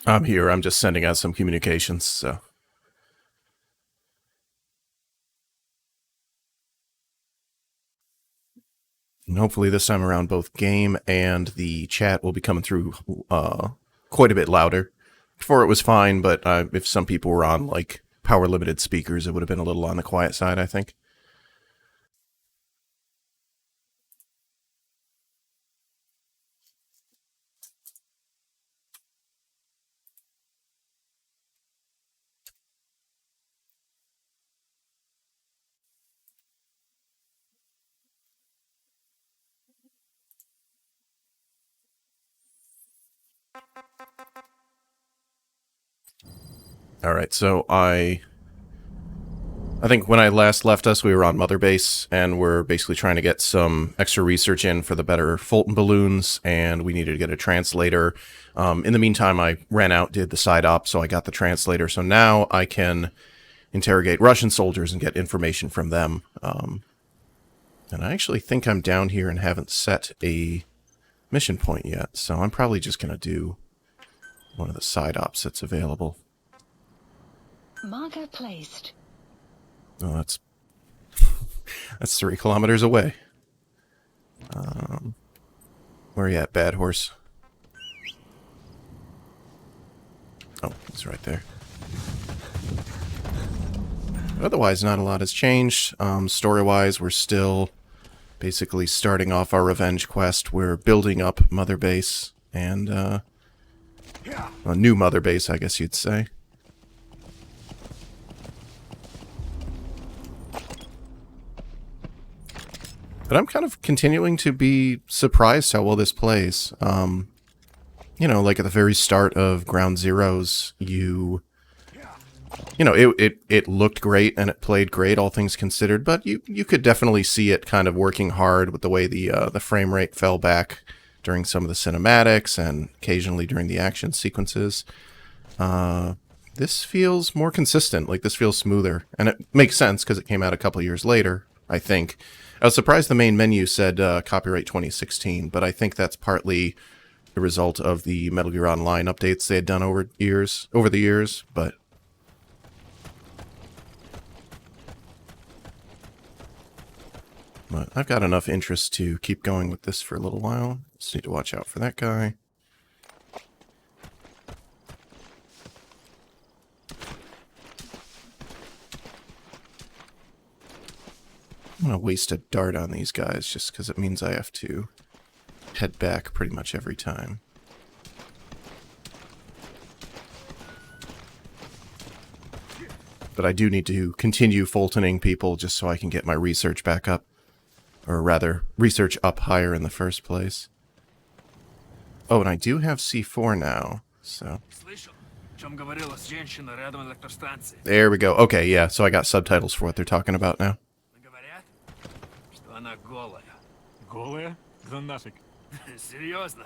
I'm here. I'm just sending out some communications, so. And hopefully this time around, both game and the chat will be coming through quite a bit louder. Before it was fine, but if some people were on, like, power-limited speakers, it would have been a little on the quiet side, I think. Alright, so I think when I last left us, we were on Mother Base, and we're basically trying to get some extra research in for the better Fulton balloons, and we needed to get a translator. In the meantime, I ran out, did the side op, so I got the translator. So now I can interrogate Russian soldiers and get information from them. And I actually think I'm down here and haven't set a mission point yet, so I'm probably just going to do one of the side ops that's available. Marker placed. Oh, that's 3 kilometers away. Where are you at, Bad Horse? Oh, he's right there. Otherwise, not a lot has changed. Story-wise, we're still basically starting off our revenge quest. We're building up Mother Base, and a new Mother Base, I guess you'd say. But I'm kind of continuing to be surprised how well this plays. You know, like at the very start of Ground Zeroes, you know, it looked great and it played great, all things considered, but you could definitely see it kind of working hard with the way the frame rate fell back during some of the cinematics and occasionally during the action sequences. This feels more consistent, like this feels smoother, and it makes sense because it came out a couple years later, I think. I was surprised the main menu said copyright 2016, but I think that's partly the result of the Metal Gear Online updates they had done over the years, but I've got enough interest to keep going with this for a little while. Just need to watch out for that guy. I'm going to waste a dart on these guys just because it means I have to head back pretty much every time. But I do need to continue Fultoning people just so I can get my research back up. Or rather, research up higher in the first place. Oh, and I do have C4 now, so... There we go. Okay, yeah, so I got subtitles for what they're talking about now. Голая? Да нафиг. Серьезно?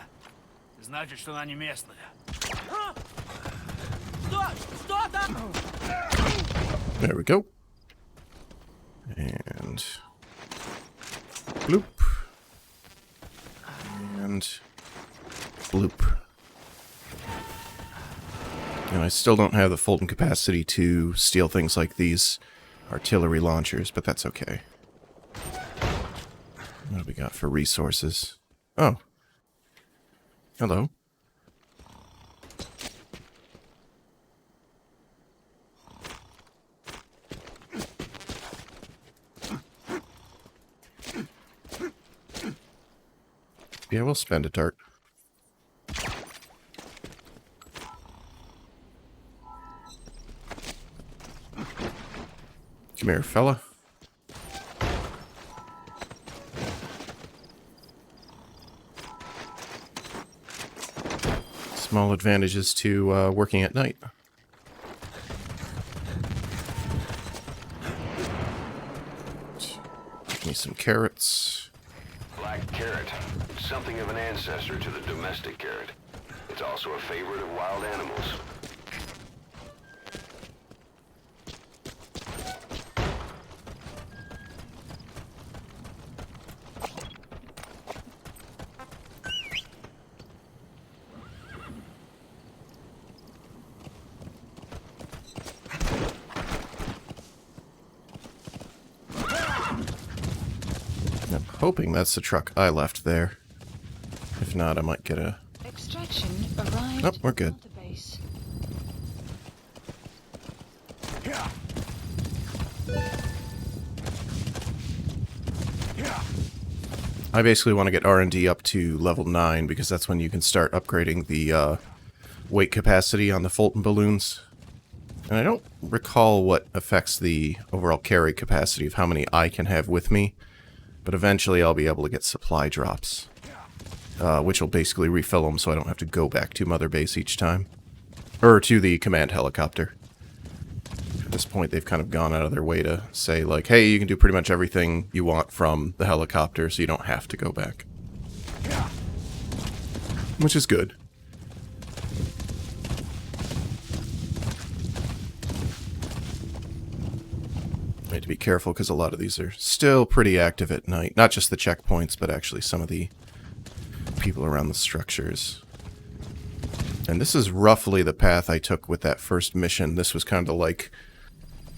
Значит, что она не местная. There we go. And... bloop. And... bloop. And I still don't have the Fulton capacity to steal things like these artillery launchers, but that's okay. What do we got for resources? Oh. Hello. Yeah, we'll spend a dart. Come here, fella. Small advantages to working at night. Give me some carrots. Black carrot. It's something of an ancestor to the domestic carrot. It's also a favorite of wild animals. hoping that's the truck I left there. If not, I might get a... Extraction arrived. Nope, we're good. At the base. I basically want to get R&D up to level 9 because that's when you can start upgrading the weight capacity on the Fulton balloons. And I don't recall what affects the overall carry capacity of how many I can have with me, but eventually I'll be able to get supply drops, which will basically refill them so I don't have to go back to Mother Base each time. Or to the command helicopter. At this point, they've kind of gone out of their way to say, like, hey, you can do pretty much everything you want from the helicopter, so you don't have to go back. Which is good. I need to be careful because a lot of these are still pretty active at night. Not just the checkpoints, but actually some of the people around the structures. And this is roughly the path I took with that first mission. This was kind of like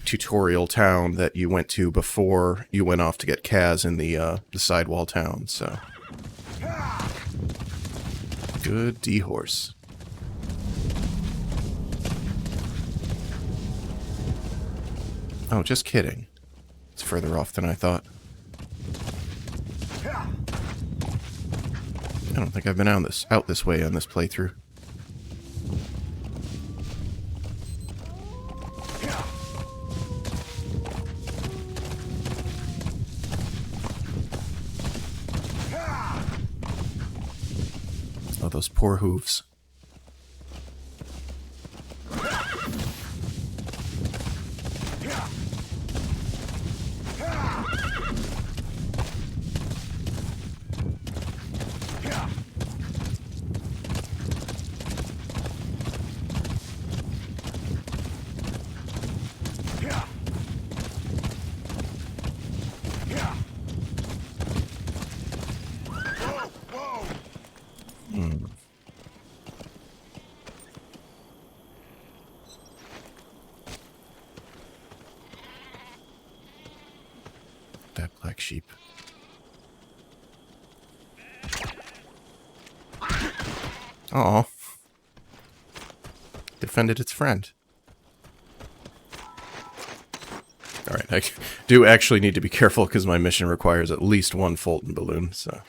tutorial town that you went to before you went off to get Kaz in the sidewall town, so. Good D-horse. Oh, just kidding. It's further off than I thought. I don't think I've been out this way on this playthrough. Oh, those poor hooves. That black sheep. Aw. Defended its friend. Alright, I do actually need to be careful because my mission requires at least one Fulton balloon, so...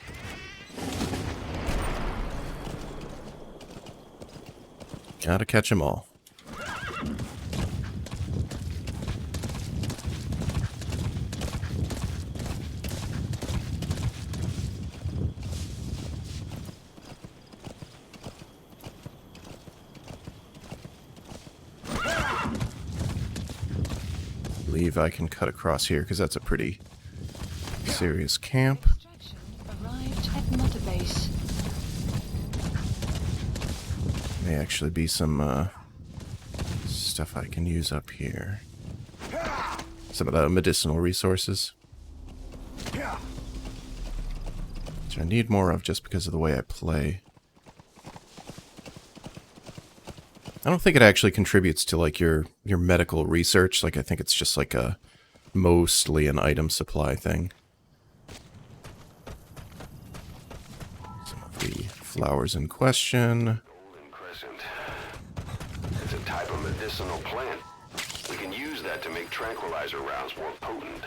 Gotta catch 'em all. Believe I can cut across here because that's a pretty serious camp. Extraction arrived at Mother Base. May actually be some stuff I can use up here. Some of the medicinal resources. Which I need more of just because of the way I play. I don't think it actually contributes to like your medical research. Like I think it's just like a mostly an item supply thing. Some of the flowers in question. Golden Crescent. It's a type of medicinal plant. We can use that to make tranquilizer rounds more potent.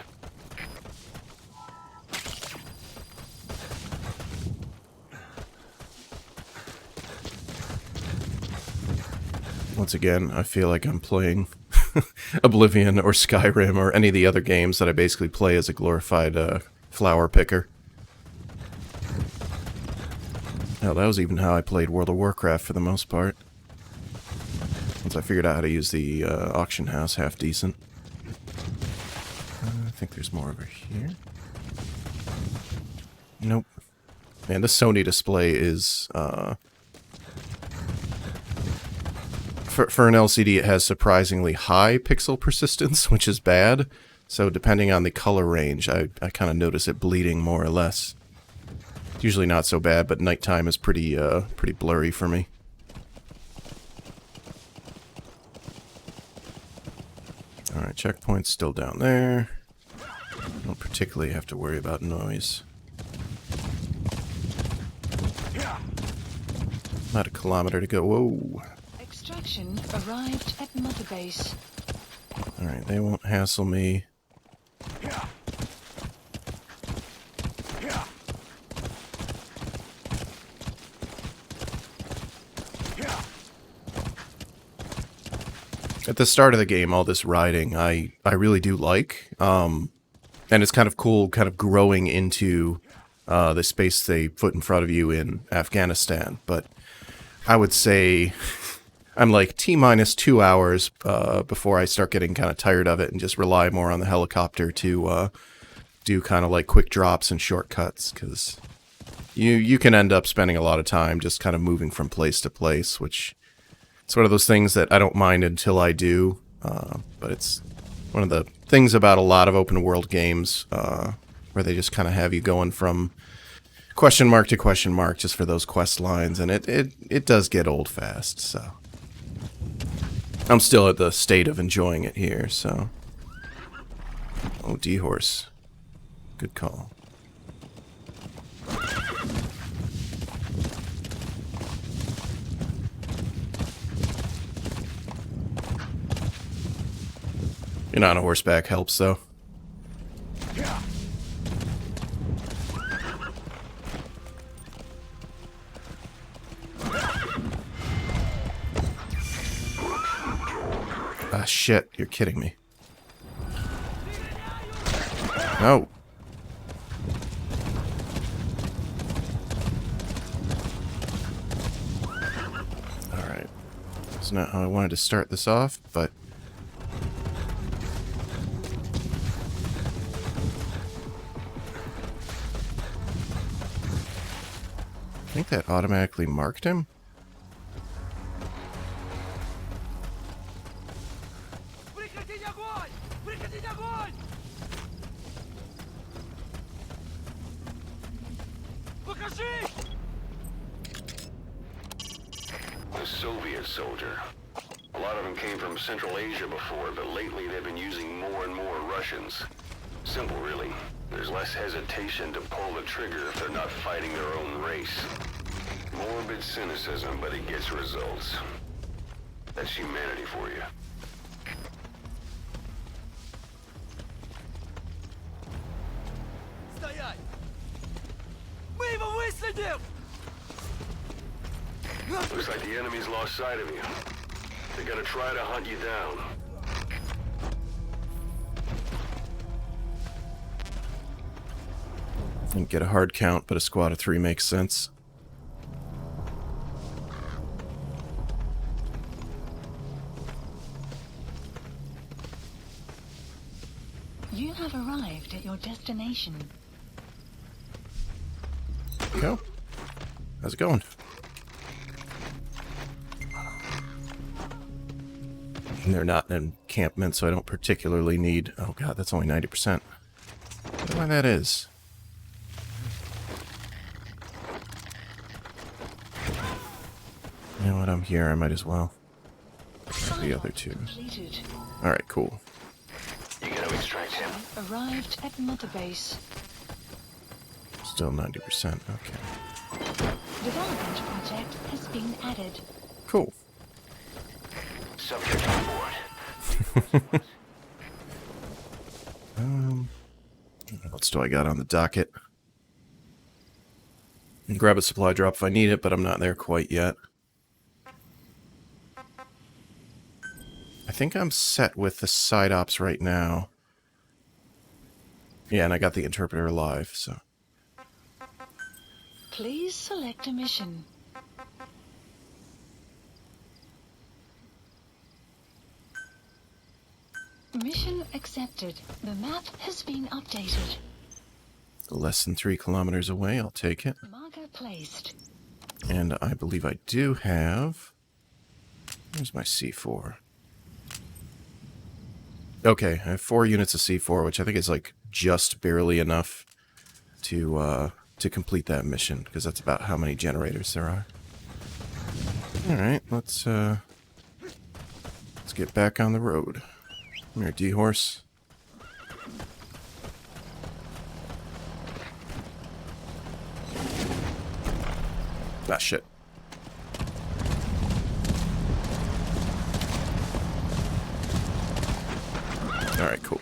Once again, I feel like I'm playing Oblivion or Skyrim or any of the other games that I basically play as a glorified flower picker. Hell, that was even how I played World of Warcraft for the most part. Once I figured out how to use the auction house half decent. I think there's more over here. Nope. Man, this Sony display is... For an LCD, it has surprisingly high pixel persistence, which is bad. So depending on the color range, I kind of notice it bleeding more or less. It's usually not so bad, but nighttime is pretty blurry for me. Alright, checkpoint's still down there. Don't particularly have to worry about noise. About a kilometer to go. Whoa. Extraction arrived at Mother Base. Alright, they won't hassle me. At the start of the game, all this riding, I really do like. And it's kind of cool, kind of growing into the space they put in front of you in Afghanistan. But I would say I'm like T-minus 2 hours before I start getting kind of tired of it and just rely more on the helicopter to do kind of like quick drops and shortcuts, because you can end up spending a lot of time just kind of moving from place to place, which it's one of those things that I don't mind until I do, but it's one of the things about a lot of open world games where they just kind of have you going from question mark to question mark just for those quest lines, and it does get old fast, so I'm still at the state of enjoying it here, so. Oh, D-Horse. Good call. Being on a horseback helps, though. Ah, shit. You're kidding me. No. Alright. That's not how I wanted to start this off, but I think that automatically marked him. The Soviet soldier. A lot of them came from Central Asia before, but lately they've been using more and more Russians. Simple, really. There's less hesitation to pull the trigger if they're not fighting their own race. Morbid cynicism, but it gets results. That's humanity for you. Стоять! Мы его выследим! Looks like the enemy's lost sight of you. They're gonna try to hunt you down. Didn't get a hard count, but a squad of 3 makes sense. You have arrived at your destination. Go. How's it going? And they're not an encampment, so I don't particularly need... Oh god, that's only 90%. I wonder why that is. You know what, I'm here, I might as well. The other two. Completed. Alright, cool. You gotta extract him. Arrived at Mother Base. Still 90%, okay. Development project has been added. Cool. Subject on board. What else do I got on the docket? I can grab a supply drop if I need it, but I'm not there quite yet. I think I'm set with the side ops right now. Yeah, and I got the interpreter live, so. Please select a mission. Mission accepted. The map has been updated. Less than 3 kilometers away, I'll take it. Marker placed. And I believe I do have... Where's my C4? Okay, I have 4 units of C4, which I think is like just barely enough to complete that mission, because that's about how many generators there are. Alright, let's get back on the road. Come here, D-Horse. Ah, shit. Alright, cool.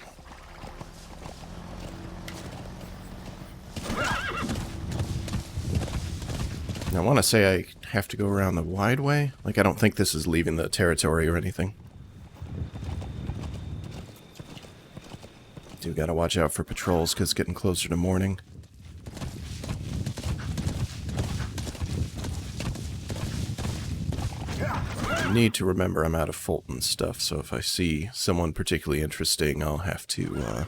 Now, I want to say I have to go around the wide way. Like, I don't think this is leaving the territory or anything. Do gotta watch out for patrols, because it's getting closer to morning. I need to remember I'm out of Fulton stuff, so if I see someone particularly interesting, I'll have to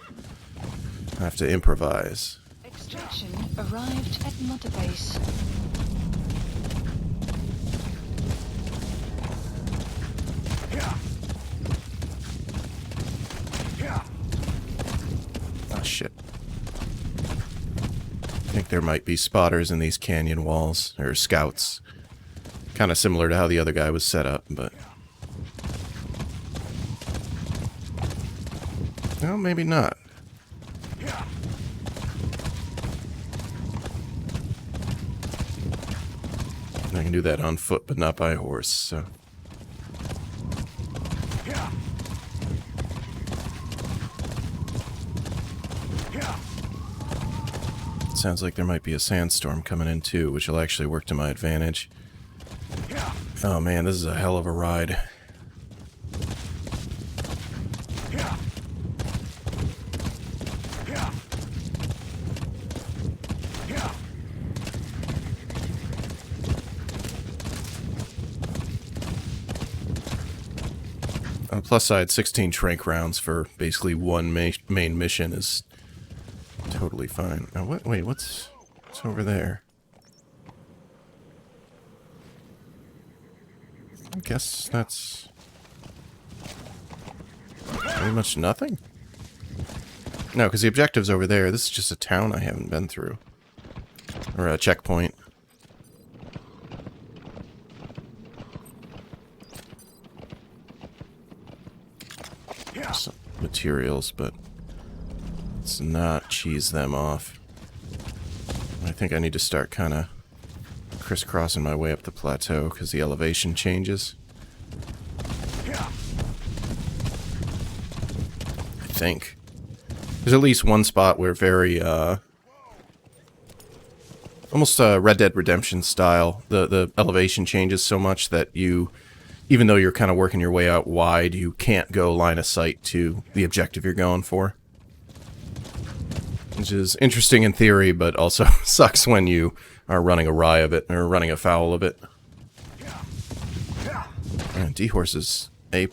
improvise. Extraction arrived at Mother Base. Ah, shit. I think there might be spotters in these canyon walls, or scouts. Kind of similar to how the other guy was set up, but... well, maybe not. I can do that on foot, but not by horse, so... Sounds like there might be a sandstorm coming in too, which will actually work to my advantage. Oh man, this is a hell of a ride. On the plus side, 16 trank rounds for basically one main mission is totally fine. Now, wait, what's over there? I guess that's pretty much nothing. No, because the objective's over there. This is just a town I haven't been through. Or a checkpoint. Some materials, but let's not cheese them off. I think I need to start kind of crisscrossing my way up the plateau because the elevation changes. I think. There's at least one spot where very, almost Red Dead Redemption style, the elevation changes so much that you, even though you're kind of working your way out wide, you can't go line of sight to the objective you're going for. Which is interesting in theory, but also sucks when you are running awry of it, or running afoul of it. Man, D-Horse is A+.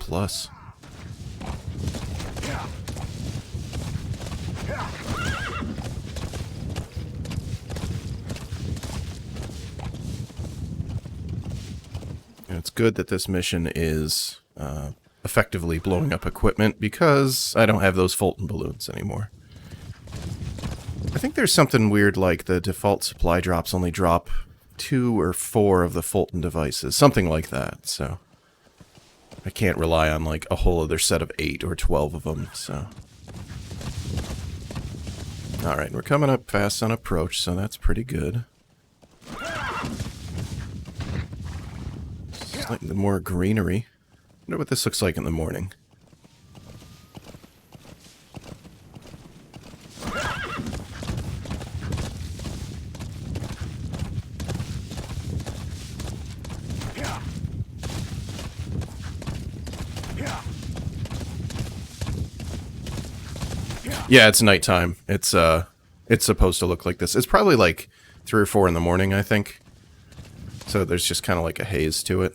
And it's good that this mission is effectively blowing up equipment, because I don't have those Fulton balloons anymore. I think there's something weird like the default supply drops only drop 2 or 4 of the Fulton devices. Something like that, so... I can't rely on like a whole other set of 8 or 12 of them, so... Alright, we're coming up fast on approach, so that's pretty good. Slightly more greenery. I wonder what this looks like in the morning. Yeah, it's nighttime. It's supposed to look like this. It's probably like 3 or 4 in the morning, I think. So there's just kind of like a haze to it.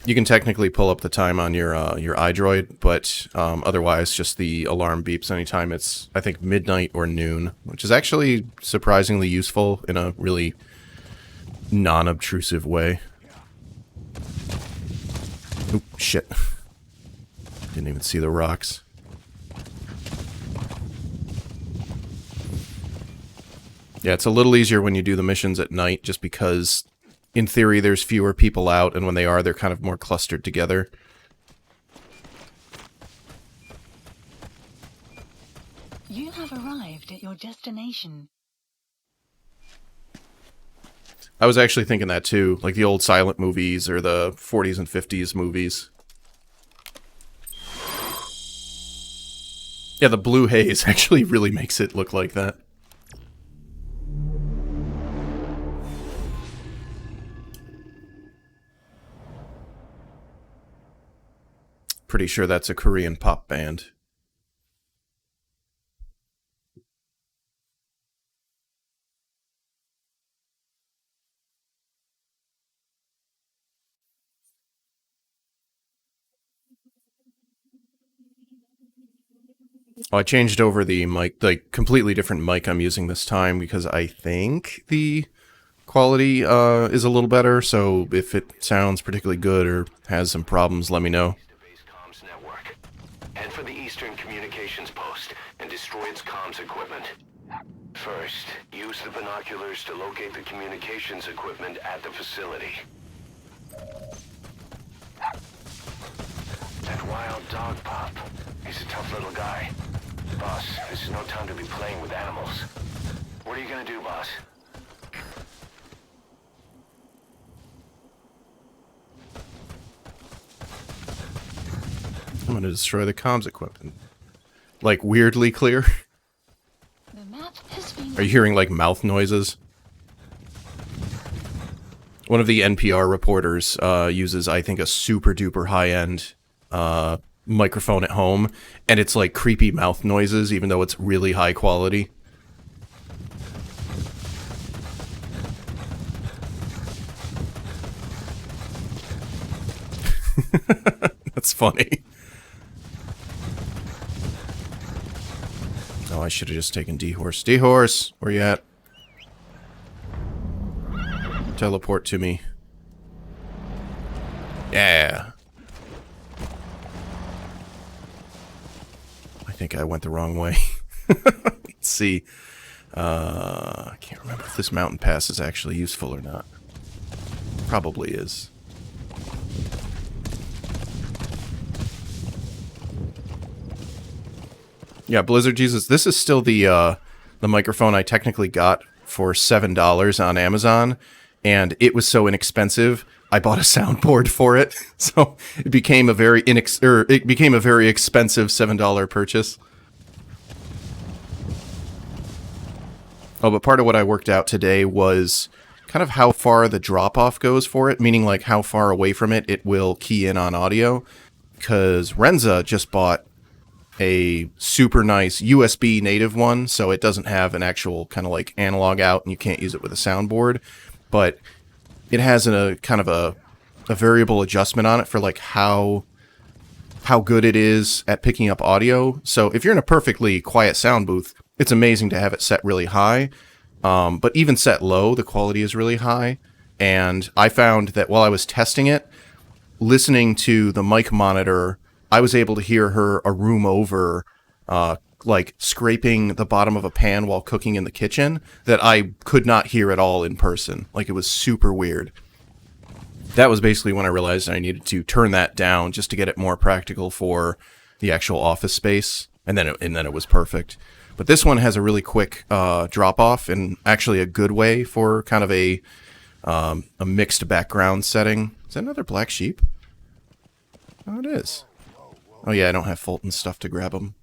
You can technically pull up the time on your iDroid, but otherwise just the alarm beeps anytime it's, I think, midnight or noon, which is actually surprisingly useful in a really non-obtrusive way. Oop, shit. Didn't even see the rocks. Yeah, it's a little easier when you do the missions at night, just because, in theory, there's fewer people out, and when they are, they're kind of more clustered together. You have arrived at your destination. I was actually thinking that too, like the old silent movies or the 40s and 50s movies. Yeah, the blue haze actually really makes it look like that. Pretty sure that's a Korean pop band. Oh, I changed over the mic, like completely different mic I'm using this time because I think the quality is a little better. So if it sounds particularly good or has some problems, let me know. Base comms network. Head for the eastern communications post and destroy its comms equipment. First, use the binoculars to locate the communications equipment at the facility. That wild dog pup. He's a tough little guy. Boss, this is no time to be playing with animals. What are you gonna do, boss? I'm gonna destroy the comms equipment. Like weirdly clear. The map has been... Are you hearing like mouth noises? One of the NPR reporters uses, I think, a super duper high-end microphone at home, and it's like creepy mouth noises, even though it's really high quality. That's funny. Oh, I should have just taken D-Horse. D-Horse, where you at? Teleport to me. Yeah. I think I went the wrong way. Let's see. I can't remember if this mountain pass is actually useful or not. Probably is. Yeah, Blizzard Jesus, this is still the microphone I technically got for $7 on Amazon, and it was so inexpensive, I bought a soundboard for it, so it became a very expensive $7 purchase. Oh, but part of what I worked out today was kind of how far the drop-off goes for it, meaning like how far away from it it will key in on audio, because Renza just bought a super nice USB native one, so it doesn't have an actual kind of like analog out, and you can't use it with a soundboard, but it has a kind of a variable adjustment on it for like how good it is at picking up audio. So if you're in a perfectly quiet sound booth, it's amazing to have it set really high, but even set low, the quality is really high. And I found that while I was testing it, listening to the mic monitor, I was able to hear her a room over, like scraping the bottom of a pan while cooking in the kitchen that I could not hear at all in person. Like, it was super weird. That was basically when I realized I needed to turn that down just to get it more practical for the actual office space, and then it was perfect. But this one has a really quick drop off, and actually a good way for kind of a mixed background setting. Is that another black sheep? Oh, it is. Oh yeah, I don't have Fulton's stuff to grab them.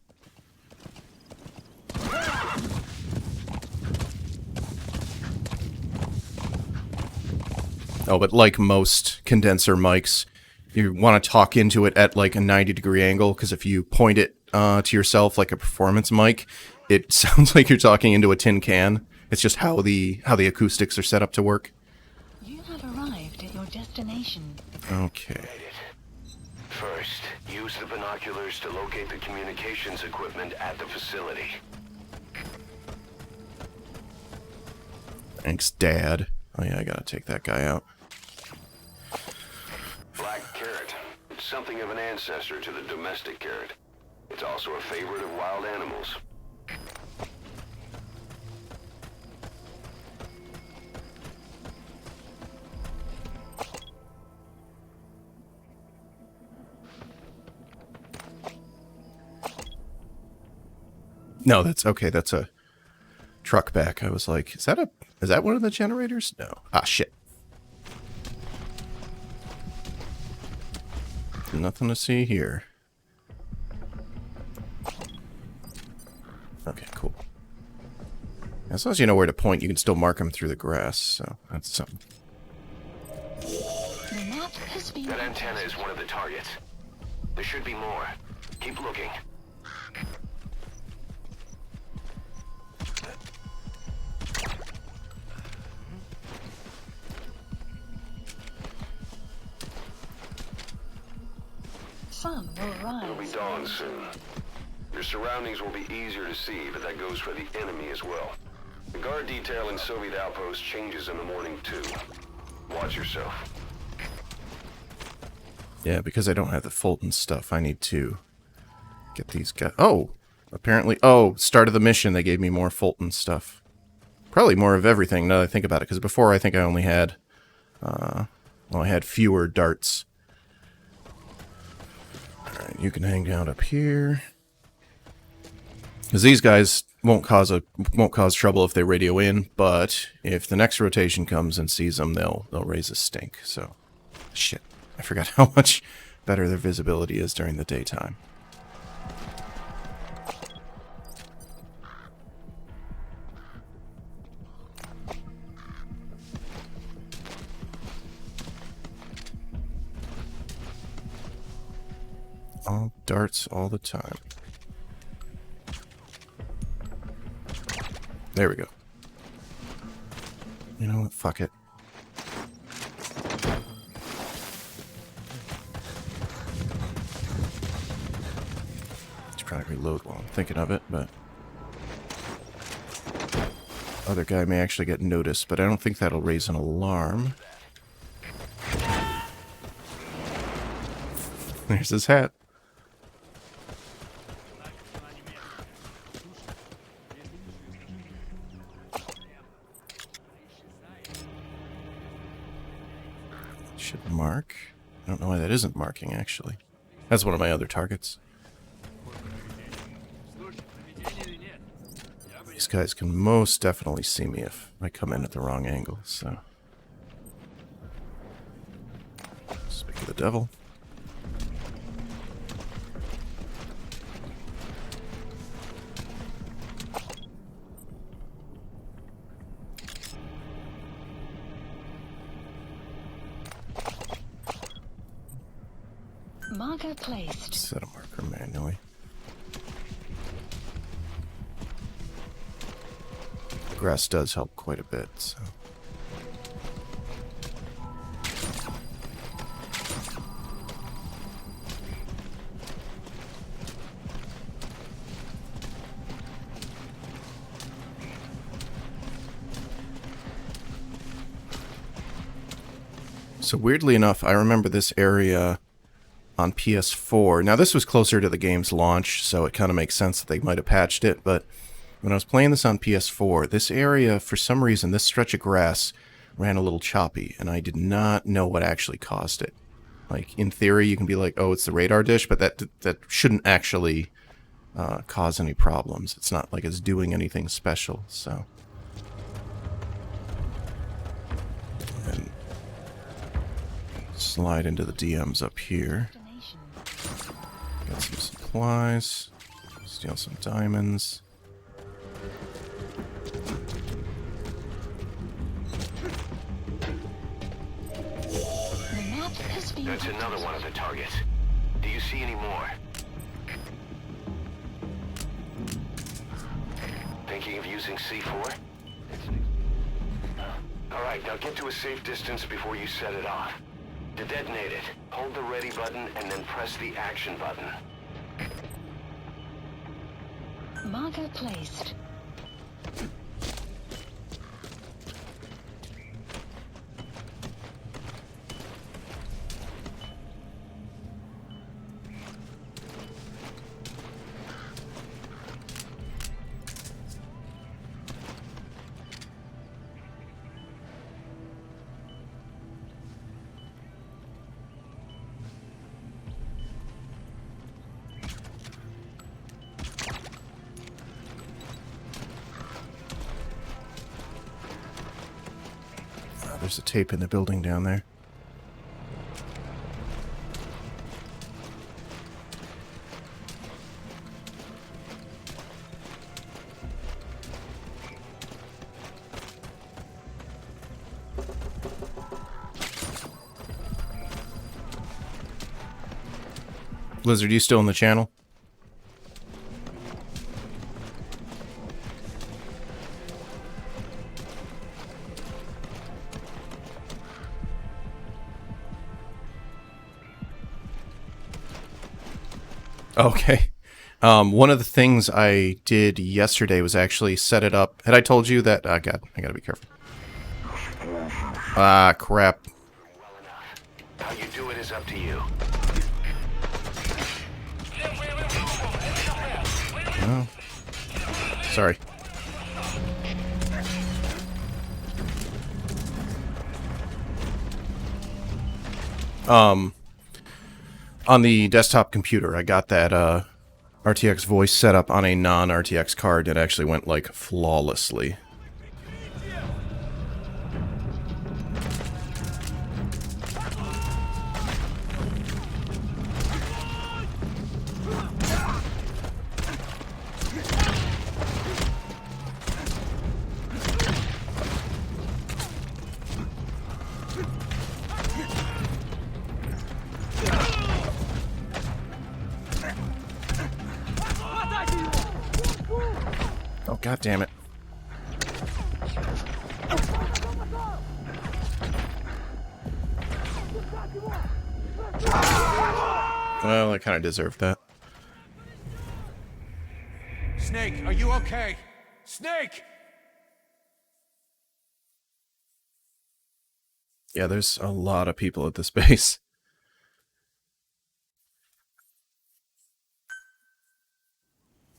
Oh, but like most condenser mics, you want to talk into it at like a 90-degree angle, because if you point it to yourself like a performance mic, it sounds like you're talking into a tin can. It's just how the acoustics are set up to work. You have arrived at your destination. Okay. First, use the binoculars to locate the communications equipment at the facility. Thanks, Dad. Oh yeah, I gotta take that guy out. Black carrot. It's something of an ancestor to the domestic carrot. It's also a favorite of wild animals. No, that's okay. That's a truck back. I was like, is that one of the generators? No. Ah, shit. Nothing to see here. As long as you know where to point, you can still mark them through the grass, so that's something. The map has been That antenna is one of the targets. There should be more. Keep looking. Sun will rise. It'll be dawn soon. Your surroundings will be easier to see, but that goes for the enemy as well. The guard detail in Soviet outpost changes in the morning too. Watch yourself. Yeah, because I don't have the Fulton stuff, I need to get these guys. Oh! Apparently. Oh, start of the mission, they gave me more Fulton stuff. Probably more of everything now that I think about it, because before I think I only had, well, I had fewer darts. Alright, you can hang out up here. Because these guys won't cause trouble if they radio in, but if the next rotation comes and sees them, they'll raise a stink. So, shit, I forgot how much better their visibility is during the daytime. All darts all the time. There we go. You know what? Fuck it. Should probably reload while I'm thinking of it, but other guy may actually get noticed, but I don't think that'll raise an alarm. There's his hat. Should mark. I don't know why that isn't marking, actually. That's one of my other targets. These guys can most definitely see me if I come in at the wrong angle, so... Speak of the devil. Marker placed. Set a marker manually. The grass does help quite a bit, so... So weirdly enough, I remember this area on PS4. Now this was closer to the game's launch, so it kind of makes sense that they might have patched it, but when I was playing this on PS4, this area, for some reason, this stretch of grass ran a little choppy, and I did not know what actually caused it. Like, in theory, you can be like, oh, it's the radar dish, but that shouldn't actually cause any problems. It's not like it's doing anything special, so... And slide into the DMs up here. Got some supplies. Steal some diamonds. That's another one of the targets. Do you see any more? Thinking of using C4? Alright, now get to a safe distance before you set it off. To detonate it, hold the ready button and then press the action button. Marker placed. There's a tape in the building down there. Lizard, you still in the channel? Okay. One of the things I did yesterday was actually set it up. Had I told you that... Oh, God, I gotta be careful. Ah, crap. Well enough. How you do it is up to you. Oh. Sorry. On the desktop computer, I got that, RTX voice set up on a non-RTX card. It actually went, like, flawlessly. Oh, God damn it. Well, I kind of deserved that. Snake, are you okay? Snake! Yeah, there's a lot of people at this base.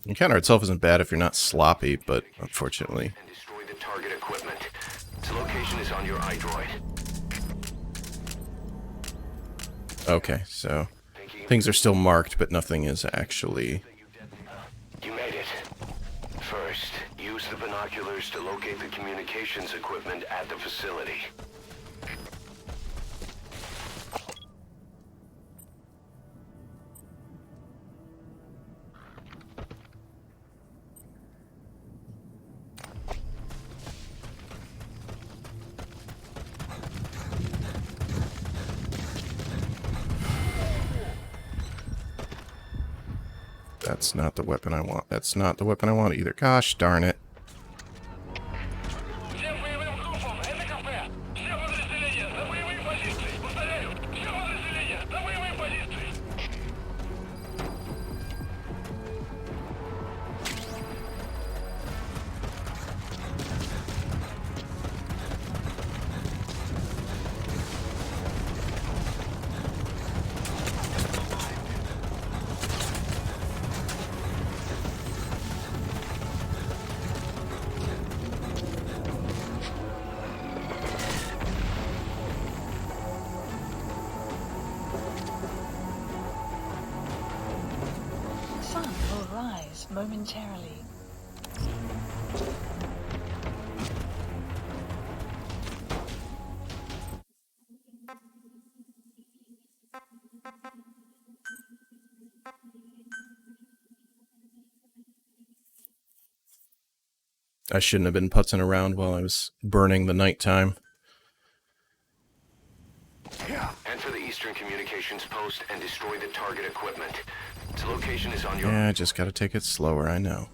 The encounter itself isn't bad if you're not sloppy, but unfortunately... And destroy the target equipment. Its location is on your iDroid. Okay, so... things are still marked, but nothing is actually... You made it. First, use the binoculars to locate the communications equipment at the facility. That's not the weapon I want. That's not the weapon I want either. Gosh darn it. Sun will rise momentarily. I shouldn't have been putzing around while I was burning the nighttime. Enter the Eastern Communications Post and destroy the target equipment. Its location is on your... Yeah, I just gotta take it slower, I know.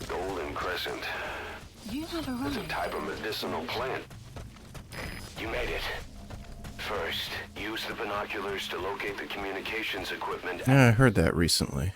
Golden Crescent. You have It's a arrived. type of medicinal plant. You made it. First, use the binoculars to locate the communications equipment. Yeah, I heard that recently.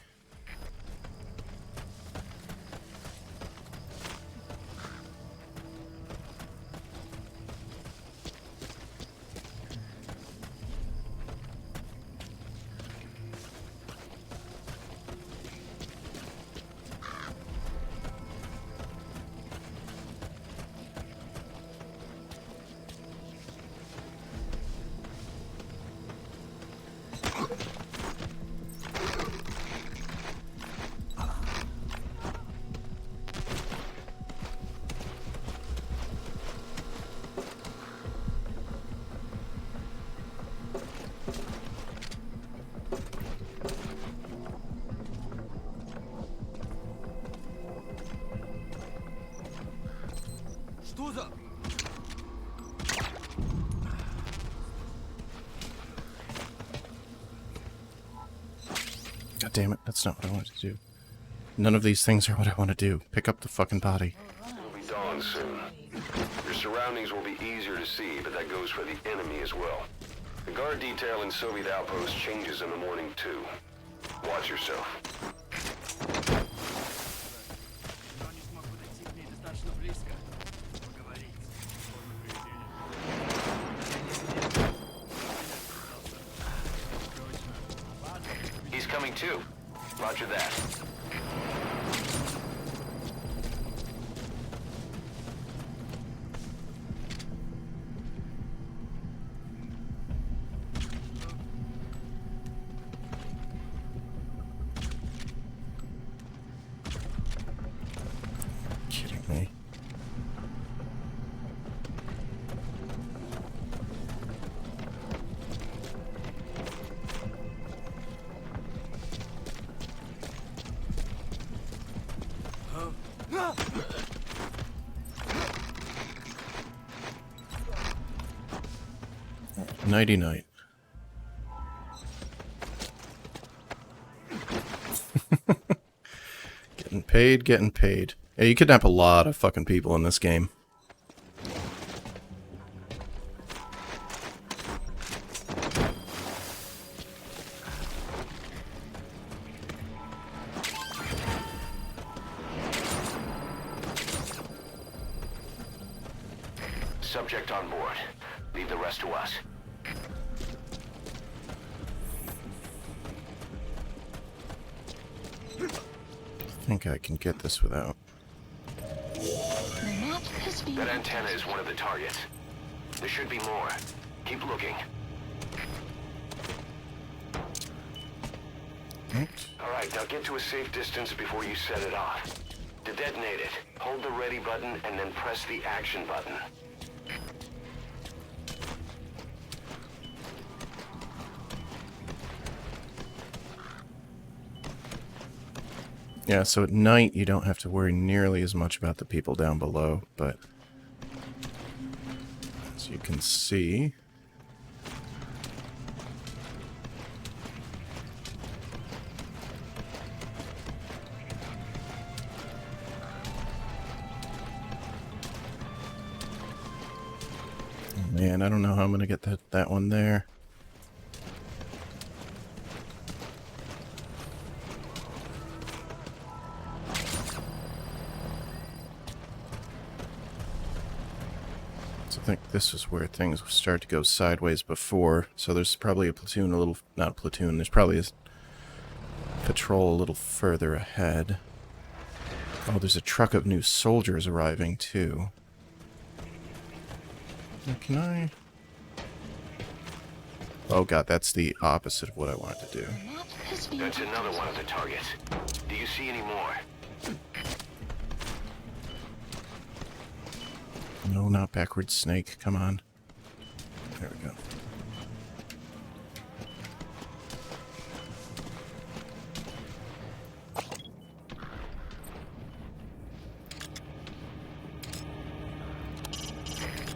Что за... God damn it, that's not what I wanted to do. None of these things are what I want to do. Pick up the fucking body. It'll be dawn soon. Your surroundings will be easier to see, but that goes for the enemy as well. The guard detail in Soviet outpost changes in the morning, too. Watch yourself. Но не смог подойти к ней достаточно близко. Поговорить. He's coming too. Roger that. Kidding me. Nighty night. Getting paid, getting paid. Yeah, you kidnap a lot of fucking people in this game. Subject on board. Leave the rest to us. I think I can get this without. The map has been That antenna is one of the targets. There should be more. Keep looking. Oops. Alright, now get to a safe distance before you set it off. To detonate it, hold the ready button and then press the action button. Yeah, so at night you don't have to worry nearly as much about the people down below, but as you can see, man, I don't know how I'm gonna get that one there. I think this is where things start to go sideways before, so there's probably a platoon not a platoon, there's probably a patrol a little further ahead. Oh, there's a truck of new soldiers arriving too. Now, can I... Oh god, that's the opposite of what I wanted to do. The map has been That's another one of the targets. Do you see any more? No, not backwards, snake. Come on. There we go.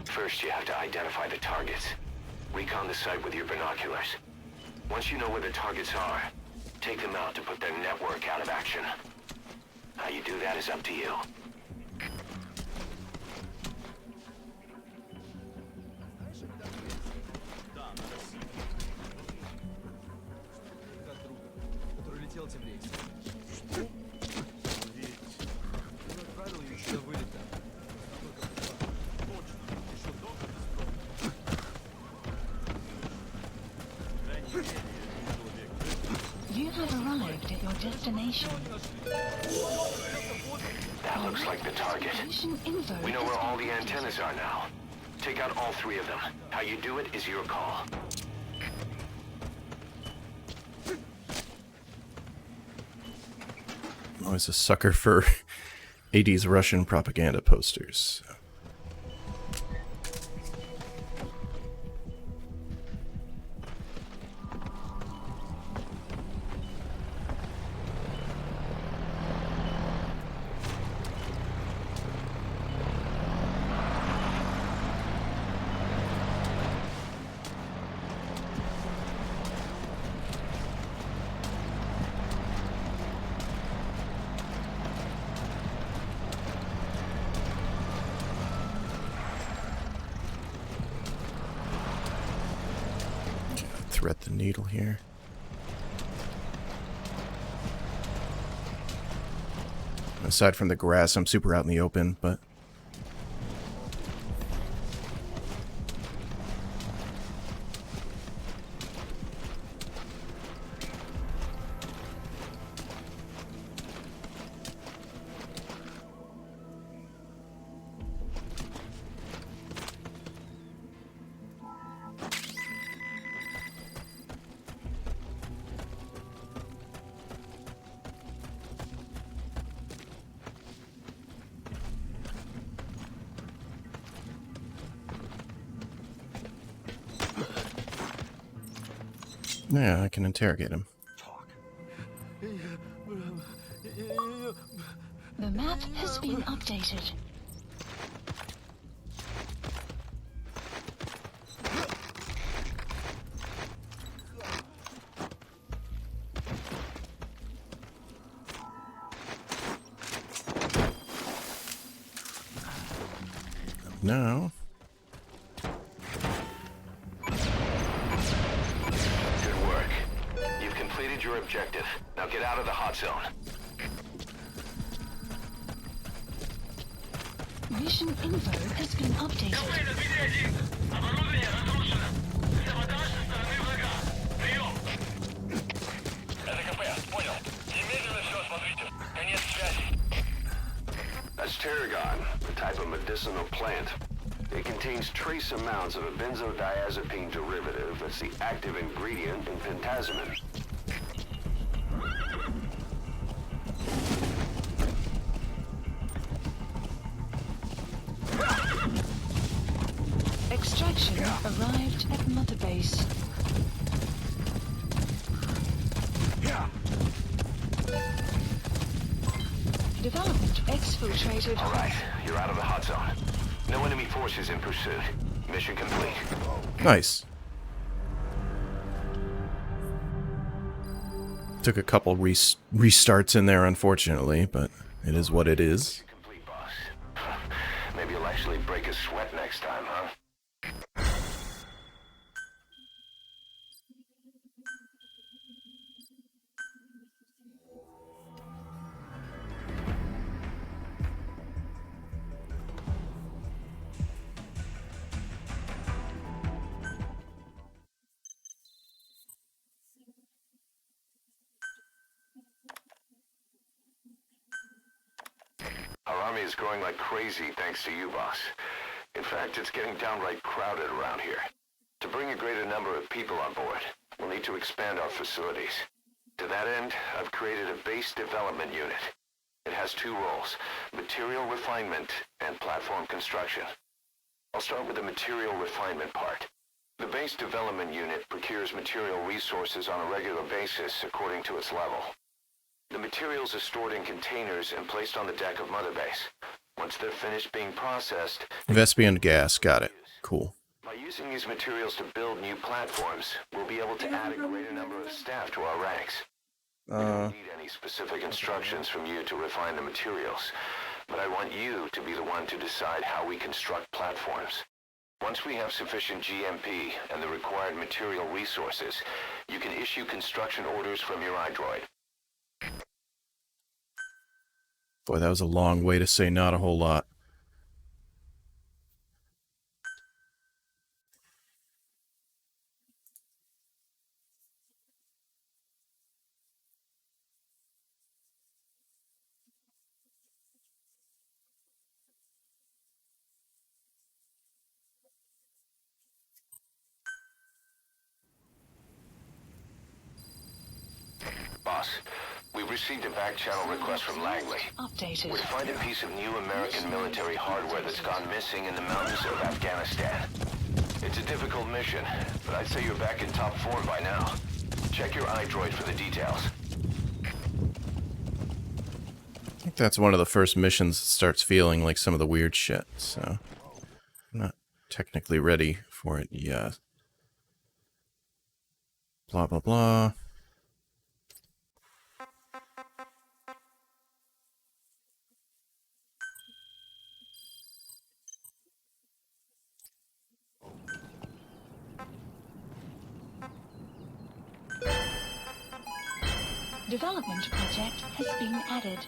First, you have to identify the targets. Recon the site with your binoculars. Once you know where the targets are, take them out to put their network out of action. How you do that is up to you. You have arrived at your destination. That looks like the target. Mission info We know has where all been the updated. antennas are now. Take out all three of them. How you do it is your call. I'm always a sucker for 80s Russian propaganda posters. thread the needle here. Aside from the grass, I'm super out in the open, but... yeah, I can interrogate him. The map has been updated. No. Good work. You've completed your objective. Now get out of the hot zone. Mission info has been updated. That's tarragon, a type of medicinal plant. It contains trace amounts of a benzodiazepine derivative that's the active ingredient in pentazemin. Extraction arrived at Mother Base. Development exfiltrated. All right, you're out of the hot zone. No enemy forces in pursuit. Mission complete. Nice. Took a couple restarts in there, unfortunately, but it is what it is. Complete, boss. Maybe you'll actually break a sweat next time, huh? Our army is growing like crazy thanks to you, boss. In fact, it's getting downright crowded around here. To bring a greater number of people on board, we'll need to expand our facilities. To that end, I've created a base development unit. It has two roles, material refinement and platform construction. I'll start with the material refinement part. The base development unit procures material resources on a regular basis according to its level. The materials are stored in containers and placed on the deck of Mother Base. Once they're finished being processed... Vespian gas, got it. Cool. By using these materials to build new platforms, we'll be able to add a greater number of staff to our ranks. We don't need any specific instructions from you to refine the materials, but I want you to be the one to decide how we construct platforms. Once we have sufficient GMP and the required material resources, you can issue construction orders from your iDroid. Boy, that was a long way to say not a whole lot. Boss, we've received a back-channel request from Langley. Updated. We're to find a piece of new American military hardware that's gone missing in the mountains of Afghanistan. It's a difficult mission, but I'd say you're back in top form by now. Check your iDroid for the details. I think that's one of the first missions that starts feeling like some of the weird shit, so I'm not technically ready for it yet. Blah, blah, blah. Development project has been added.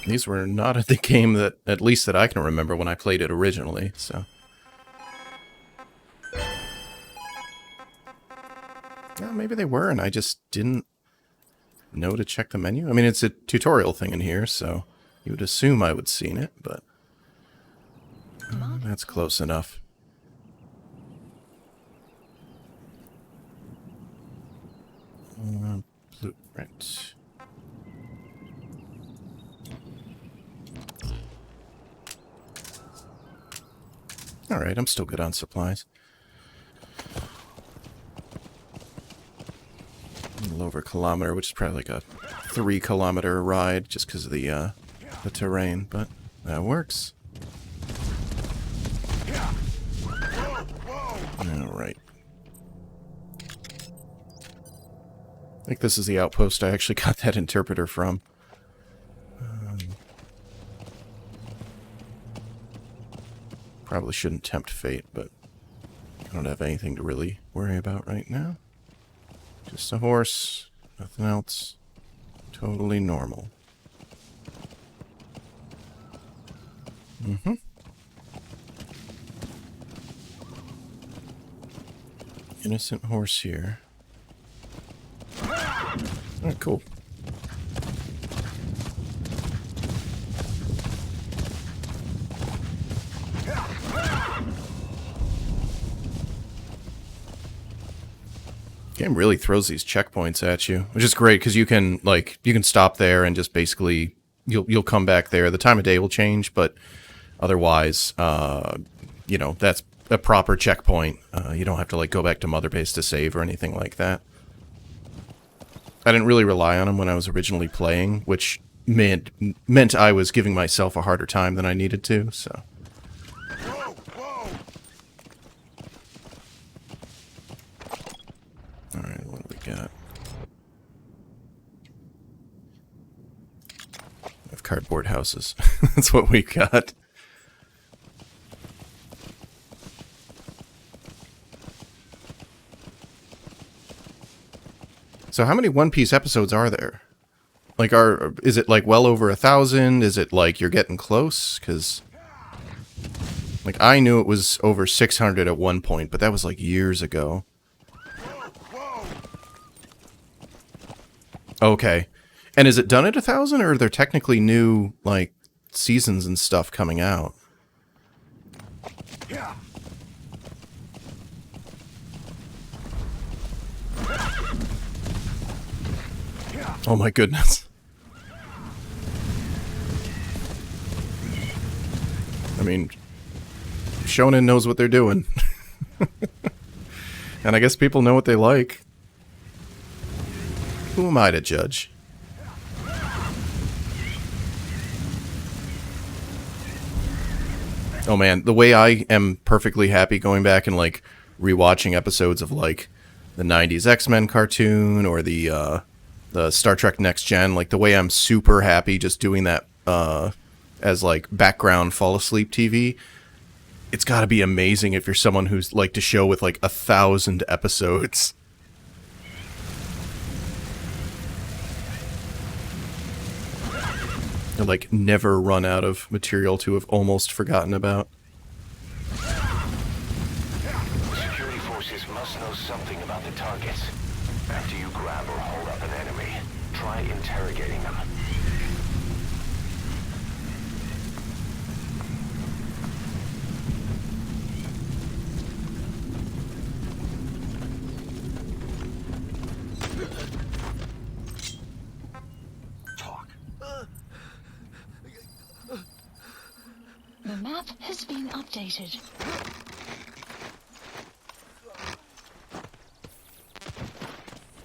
These were not at the game that, at least that I can remember when I played it originally, so. Yeah, maybe they were, and I just didn't know to check the menu. I mean, it's a tutorial thing in here, so you would assume I would seen it, but that's close enough. Blueprint. Alright, I'm still good on supplies. A little over a kilometer, which is probably like a 3-kilometer ride just because of the terrain, but that works. Alright. I think this is the outpost I actually got that interpreter from. Probably shouldn't tempt fate, but I don't have anything to really worry about right now. Just a horse, nothing else. Totally normal. Innocent horse here. Oh, cool. Game really throws these checkpoints at you, which is great because you can stop there and just basically you'll come back there. The time of day will change, but otherwise, you know, that's a proper checkpoint. You don't have to like go back to Mother Base to save or anything like that. I didn't really rely on them when I was originally playing, which meant I was giving myself a harder time than I needed to. So. Alright, what do we got? We have cardboard houses. That's what we got. So how many One Piece episodes are there? Like, is it like well over 1,000? Is it like you're getting close? Because, like, I knew it was over 600 at one point, but that was like years ago. Okay. And is it done at 1,000, or are there technically new, like, seasons and stuff coming out? Oh my goodness. I mean, Shonen knows what they're doing. And I guess people know what they like. Who am I to judge? Oh man, the way I am perfectly happy going back and like rewatching episodes of like the 90s X-Men cartoon or the Star Trek Next Gen, like the way I'm super happy just doing that as like background fall asleep TV. It's got to be amazing if you're someone who's like to show with like 1,000 episodes. Or like never run out of material to have almost forgotten about. Security forces must know something about the targets. After you grab or hold up an enemy, try interrogating them. The map has been updated.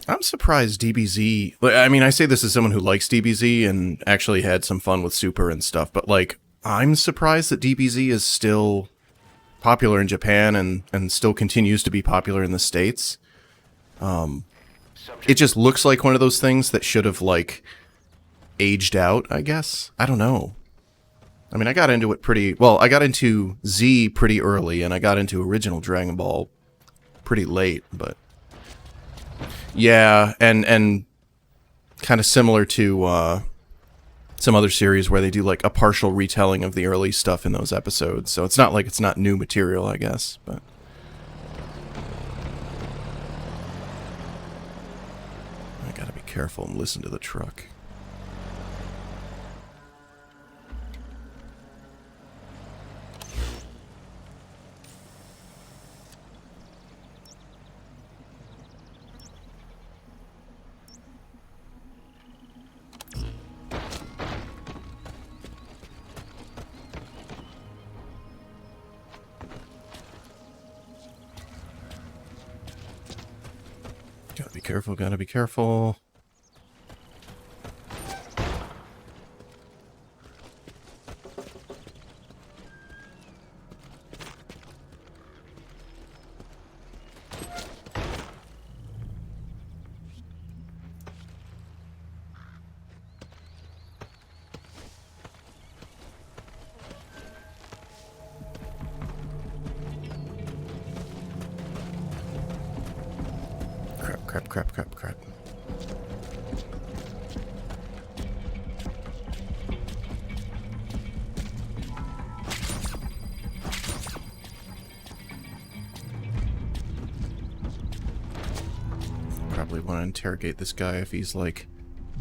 I'm surprised DBZ... I mean, I say this as someone who likes DBZ and actually had some fun with Super and stuff, but, like, I'm surprised that DBZ is still popular in Japan and still continues to be popular in the States. It just looks like one of those things that should have, like, aged out, I guess. I don't know. I mean, I got into it pretty... Well, I got into Z pretty early, and I got into original Dragon Ball pretty late, but... Yeah, and kind of similar to some other series where they do, like, a partial retelling of the early stuff in those episodes. So it's not like it's not new material, I guess, but... I gotta be careful and listen to the truck. Gotta be careful, gotta be careful. Crap. Probably want to interrogate this guy if he's, like,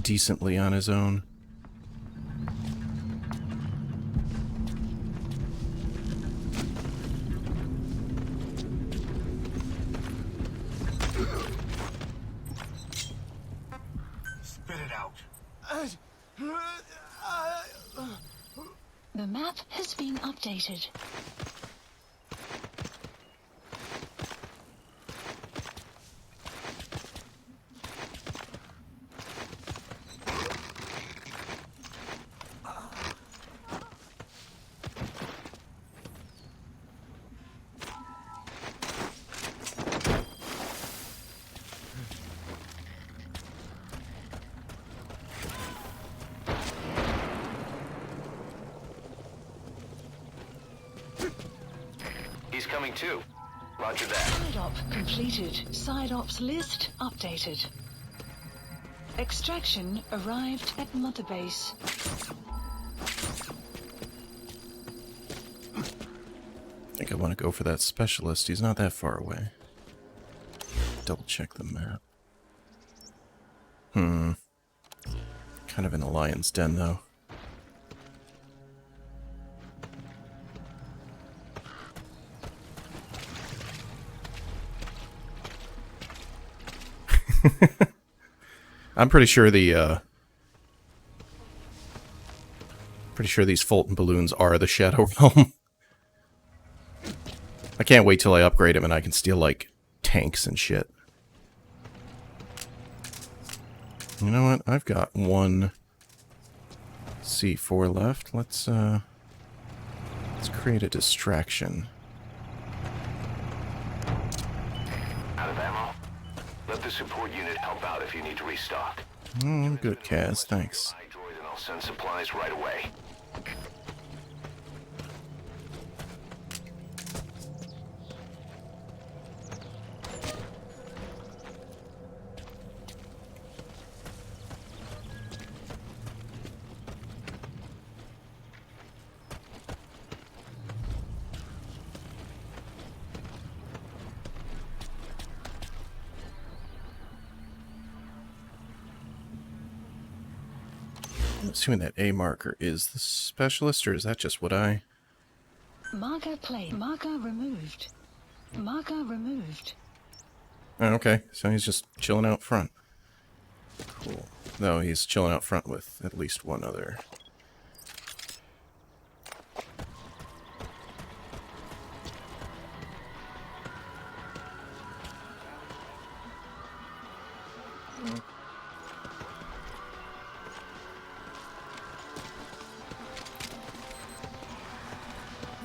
decently on his own. The map has been updated. He's coming too. Roger that. Side op completed. Side ops list updated. Extraction arrived at Mother Base. I think I want to go for that specialist. He's not that far away. Double check the map. Kind of in a lion's den, though. I'm pretty sure these Fulton balloons are the Shadow Realm. I can't wait till I upgrade them and I can steal, like, tanks and shit. You know what? I've got one C4 left. Let's create a distraction. Out of ammo? Let the support unit help out if you need to restock. I'm good, Kaz. Thanks. Droid and I'll send supplies right away. I'm assuming that A marker is the specialist, or is that just what I... Marker plate. Marker removed. Marker removed. Oh, okay, so he's just chilling out front. Cool. No, he's chilling out front with at least one other.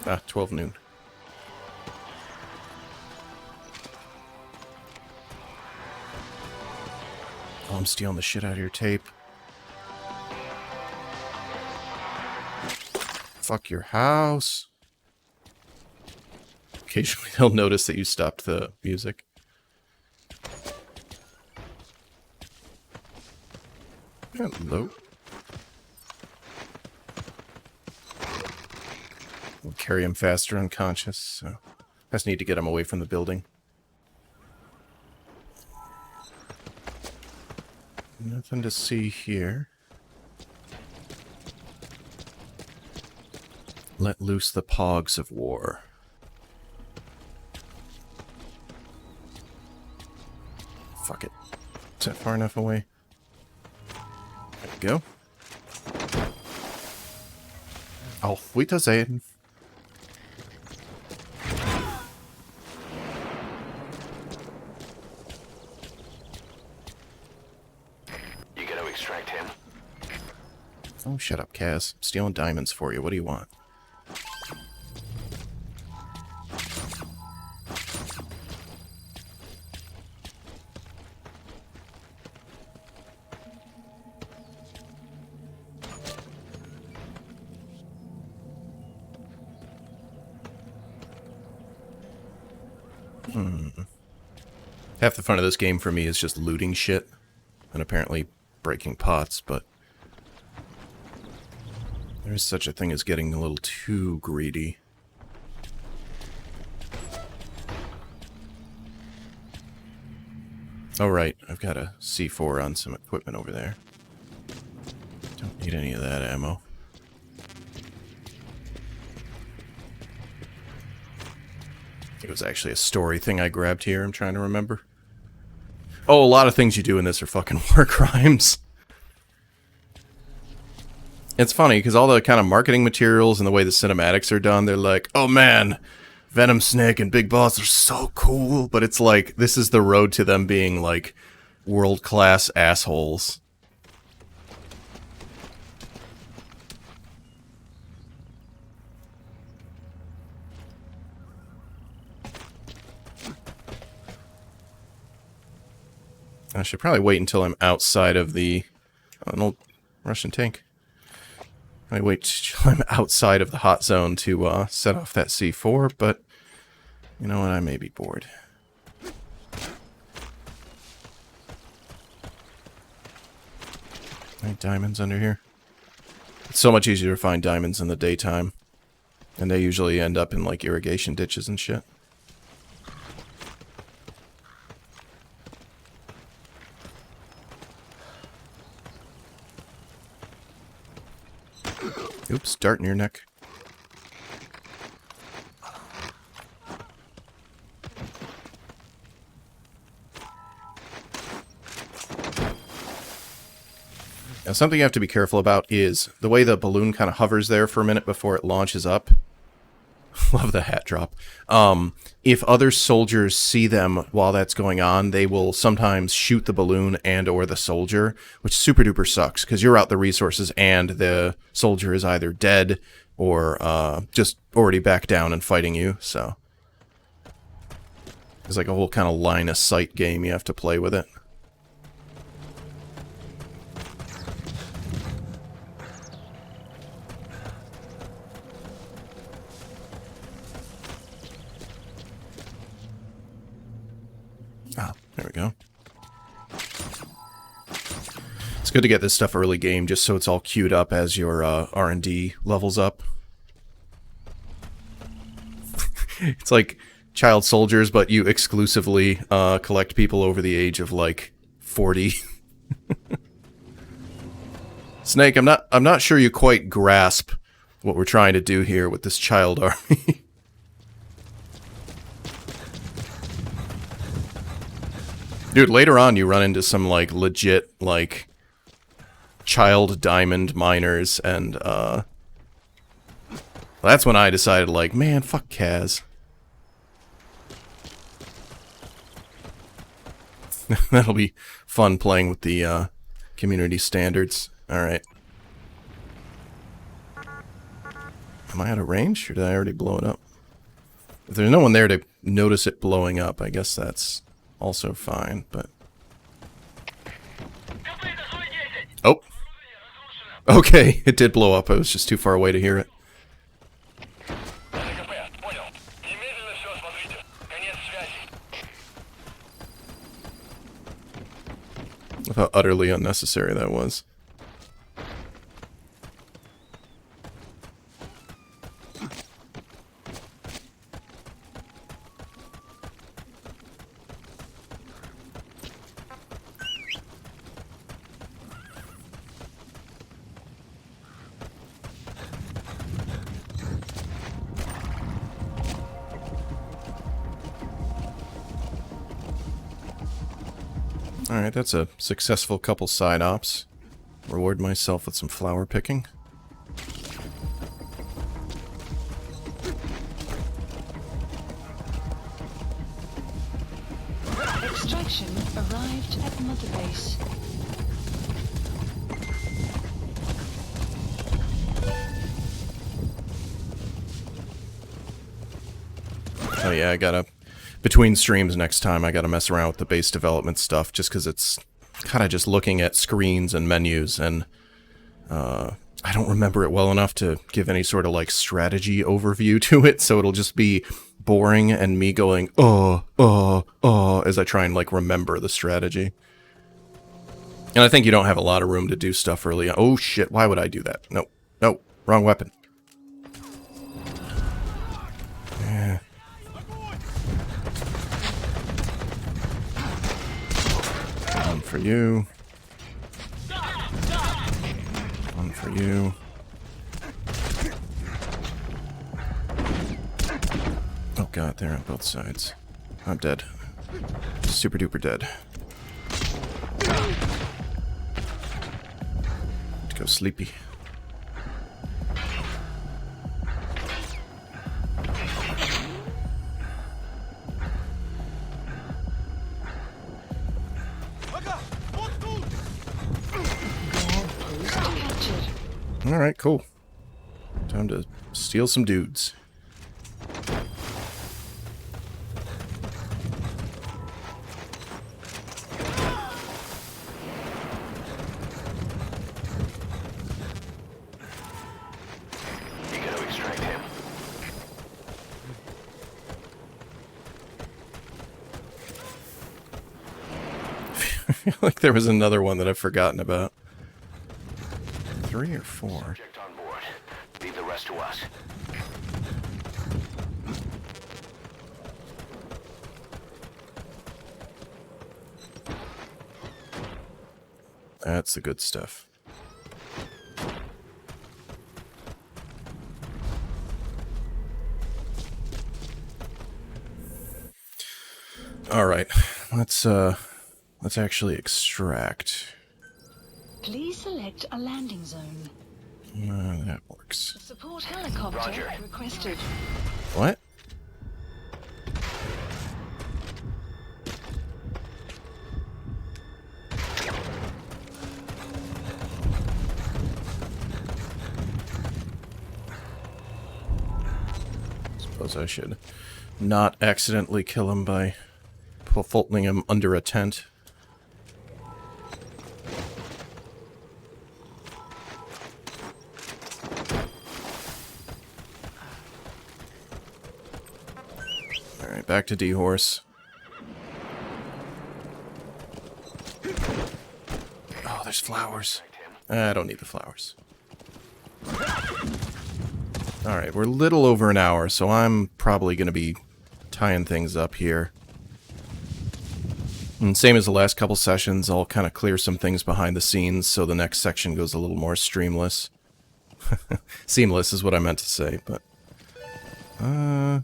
Ah, 12 noon. Oh, I'm stealing the shit out of your tape. Fuck your house. Occasionally they'll notice that you stopped the music. Hello. We'll carry him faster unconscious, so I just need to get him away from the building. Nothing to see here. Let loose the pogs of war. Fuck it. Is that far enough away? There we go. Auf Wiedersehen. You gotta extract him. Oh, shut up, Kaz. I'm stealing diamonds for you. What do you want? Half the fun of this game for me is just looting shit. And apparently breaking pots, but there is such a thing as getting a little too greedy. Oh right, I've got a C4 on some equipment over there. Don't need any of that ammo. It was actually a story thing I grabbed here, I'm trying to remember. Oh, a lot of things you do in this are fucking war crimes. It's funny, because all the kind of marketing materials and the way the cinematics are done, they're like, oh man, Venom, Snake, and Big Boss are so cool, but it's like, this is the road to them being, like, world-class assholes. I should probably wait until I'm outside of the... Oh, an old Russian tank. I wait till I'm outside of the hot zone to set off that C4, but you know what? I may be bored. Any diamonds under here? It's so much easier to find diamonds in the daytime, and they usually end up in like irrigation ditches and shit. Oops, dart in your neck. Now, something you have to be careful about is the way the balloon kind of hovers there for a minute before it launches up. Love the hat drop. If other soldiers see them while that's going on, they will sometimes shoot the balloon and or the soldier, which super duper sucks because you're out the resources and the soldier is either dead or just already back down and fighting you. So it's like a whole kind of line of sight game you have to play with it. Ah, there we go. It's good to get this stuff early game, just so it's all queued up as your R&D levels up. It's like child soldiers, but you exclusively collect people over the age of, like, 40. Snake, I'm not sure you quite grasp what we're trying to do here with this child army. Dude, later on you run into some, like, legit, like, child diamond miners, and, that's when I decided, like, man, fuck Kaz. That'll be fun playing with the, community standards. Alright. Am I out of range, or did I already blow it up? If there's no one there to notice it blowing up, I guess that's also fine, but... Oh! Okay, it did blow up. I was just too far away to hear it. utterly unnecessary that was. Alright, that's a successful couple side ops. Reward myself with some flower picking. Extraction arrived at Mother Base. Oh yeah, I gotta... Between streams next time, I gotta mess around with the base development stuff, just because it's kind of just looking at screens and menus, and I don't remember it well enough to give any sort of, like, strategy overview to it, so it'll just be boring and me going, as I try and, like, remember the strategy. And I think you don't have a lot of room to do stuff early on. Oh shit, why would I do that? No, no, wrong weapon. Yeah. One for you. One for you. Oh god, they're on both sides. I'm dead. Super duper dead. Let's go sleepy. Alright, cool. Time to steal some dudes. You gotta extract him. I feel like there was another one that I've forgotten about. 3 or 4? Subject on board. Leave the rest to us. That's the good stuff. Alright, let's actually extract. Please select a landing zone. That works. Support helicopter Roger. requested. What? Suppose I should not accidentally kill him by folding him under a tent. Alright, back to D-Horse. Oh, there's flowers. I don't need the flowers. Alright, we're a little over an hour, so I'm probably going to be tying things up here. And same as the last couple sessions, I'll kind of clear some things behind the scenes so the next section goes a little more streamless. Seamless is what I meant to say, but... how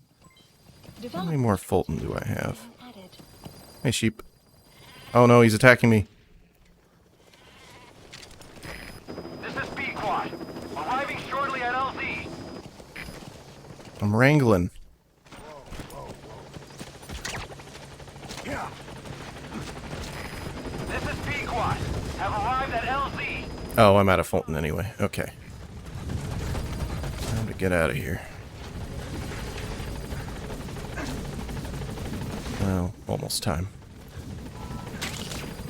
many more Fulton do I have? Hey, sheep. Oh no, he's attacking me. This is B-Quad. Arriving shortly at LZ. I'm wrangling. This is B-Quad. Have arrived at LZ. Oh, I'm out of Fulton anyway. Okay. Time to get out of here. Well, almost time.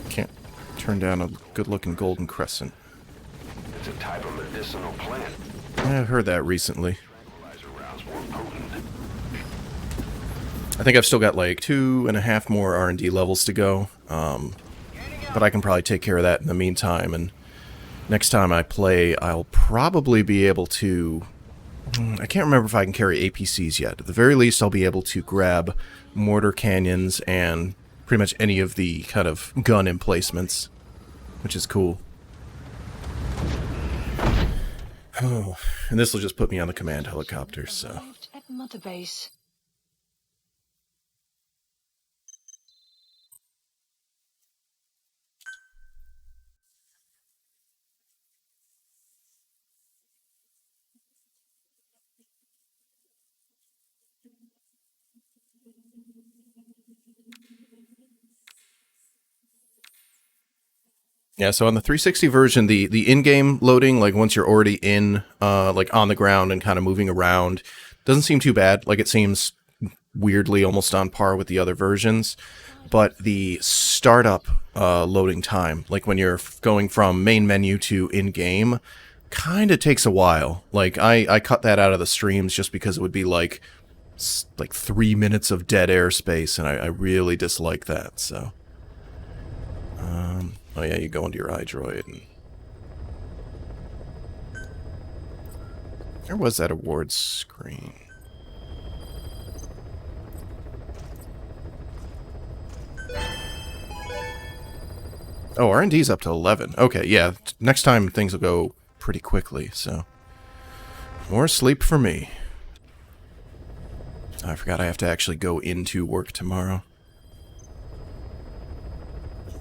Can't turn down a good-looking golden crescent. It's a type of medicinal plant. I've heard that recently. Tranquilizer rounds more potent. I think I've still got like 2.5 more R&D levels to go. Getting But I can probably take care of that in the meantime, and next time I play, I'll probably be able to... I can't remember if I can carry APCs yet. At the very least, I'll be able to grab mortar cannons and pretty much any of the kind of gun emplacements, which is cool. Oh, and this will just put me on the command helicopter, so... Arrived at Mother Base. Yeah, so on the 360 version, the in-game loading, like once you're already in, like on the ground and kind of moving around, doesn't seem too bad. Like it seems weirdly almost on par with the other versions. But the startup loading time, like when you're going from main menu to in-game, kind of takes a while. Like I cut that out of the streams just because it would be like 3 minutes of dead airspace, and I really dislike that, so... oh yeah, you go into your iDroid and... Where was that awards screen? Oh, R&D's up to 11. Okay, yeah, next time things will go pretty quickly, so... More sleep for me. I forgot I have to actually go into work tomorrow.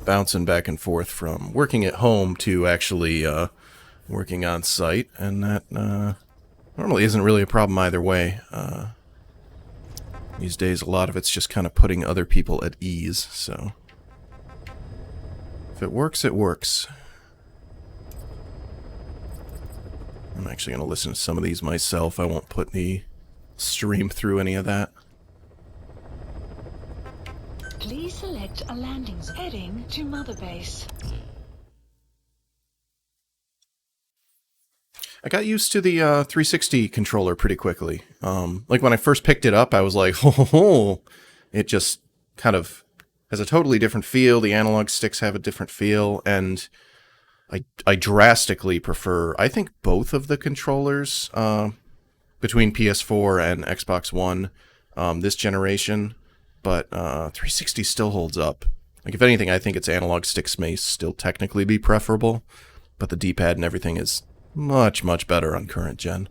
Bouncing back and forth from working at home to actually working on site, and that normally isn't really a problem either way. These days, a lot of it's just kind of putting other people at ease, so... If it works, it works. I'm actually going to listen to some of these myself. I won't put the stream through any of that. Please select a landing zone heading to Mother Base. I got used to the 360 controller pretty quickly. Like when I first picked it up, I was like, ho. It just kind of has a totally different feel. The analog sticks have a different feel, and I drastically prefer, I think, both of the controllers between PS4 and Xbox One this generation. But 360 still holds up. Like, if anything, I think its analog sticks may still technically be preferable, but the D-pad and everything is much, much better on current gen.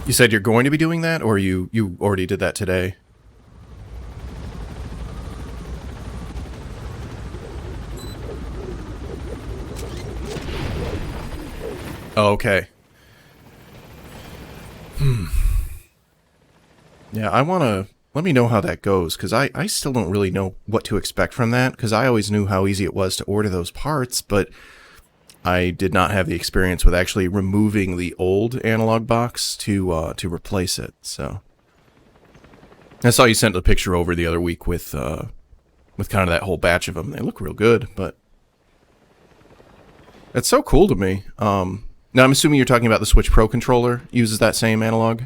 You said you're going to be doing that, or you already did that today? Oh, okay. Yeah, I want to... Let me know how that goes, because I still don't really know what to expect from that, because I always knew how easy it was to order those parts, but I did not have the experience with actually removing the old analog box to replace it, so... I saw you sent a picture over the other week with kind of that whole batch of them. They look real good, but... It's so cool to me. Now, I'm assuming you're talking about the Switch Pro controller uses that same analog?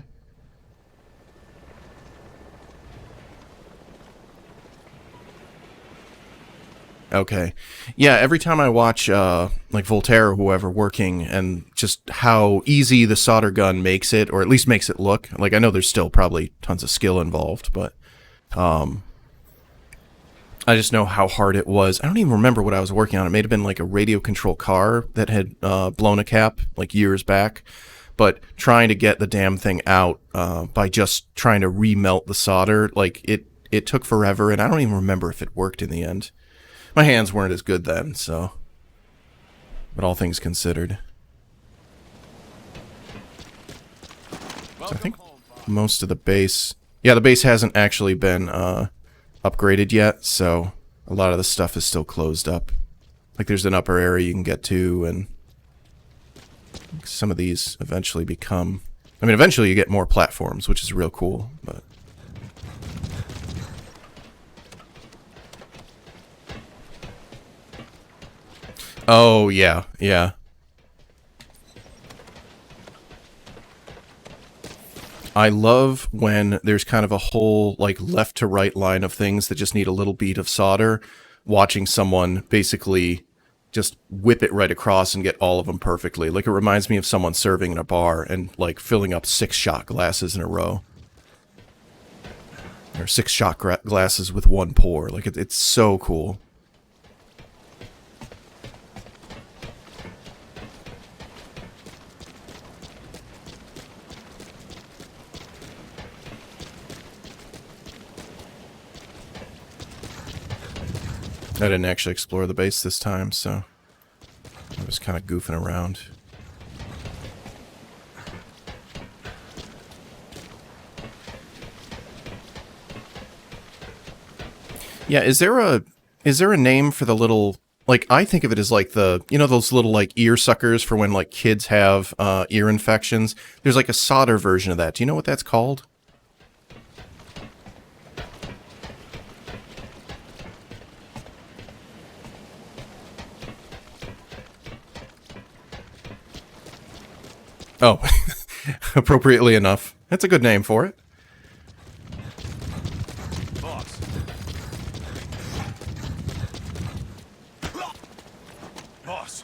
Okay. Yeah, every time I watch, like, Voltaire or whoever working, and just how easy the solder gun makes it, or at least makes it look, like, I know there's still probably tons of skill involved, but, I just know how hard it was. I don't even remember what I was working on. It may have been, like, a radio control car that had blown a cap, like, years back, but trying to get the damn thing out by just trying to remelt the solder, like, it took forever, and I don't even remember if it worked in the end. My hands weren't as good then, so... But all things considered. So I think most of the base Yeah, the base hasn't actually been upgraded yet, so a lot of the stuff is still closed up. Like there's an upper area you can get to, and some of these eventually become... I mean, eventually you get more platforms, which is real cool, but... Oh, yeah, yeah. I love when there's kind of a whole, like, left to right line of things that just need a little bead of solder, watching someone basically just whip it right across and get all of them perfectly. Like, it reminds me of someone serving in a bar and, like, filling up 6 shot glasses in a row. Or 6 shot glasses with 1 pour. Like, it's so cool. I didn't actually explore the base this time, so I was kind of goofing around. Yeah, is there a name for the little, like, I think of it as like the, you know, those little like ear suckers for when like kids have ear infections? There's like a solder version of that. Do you know what that's called? Oh, appropriately enough. That's a good name for it. Boss. Boss.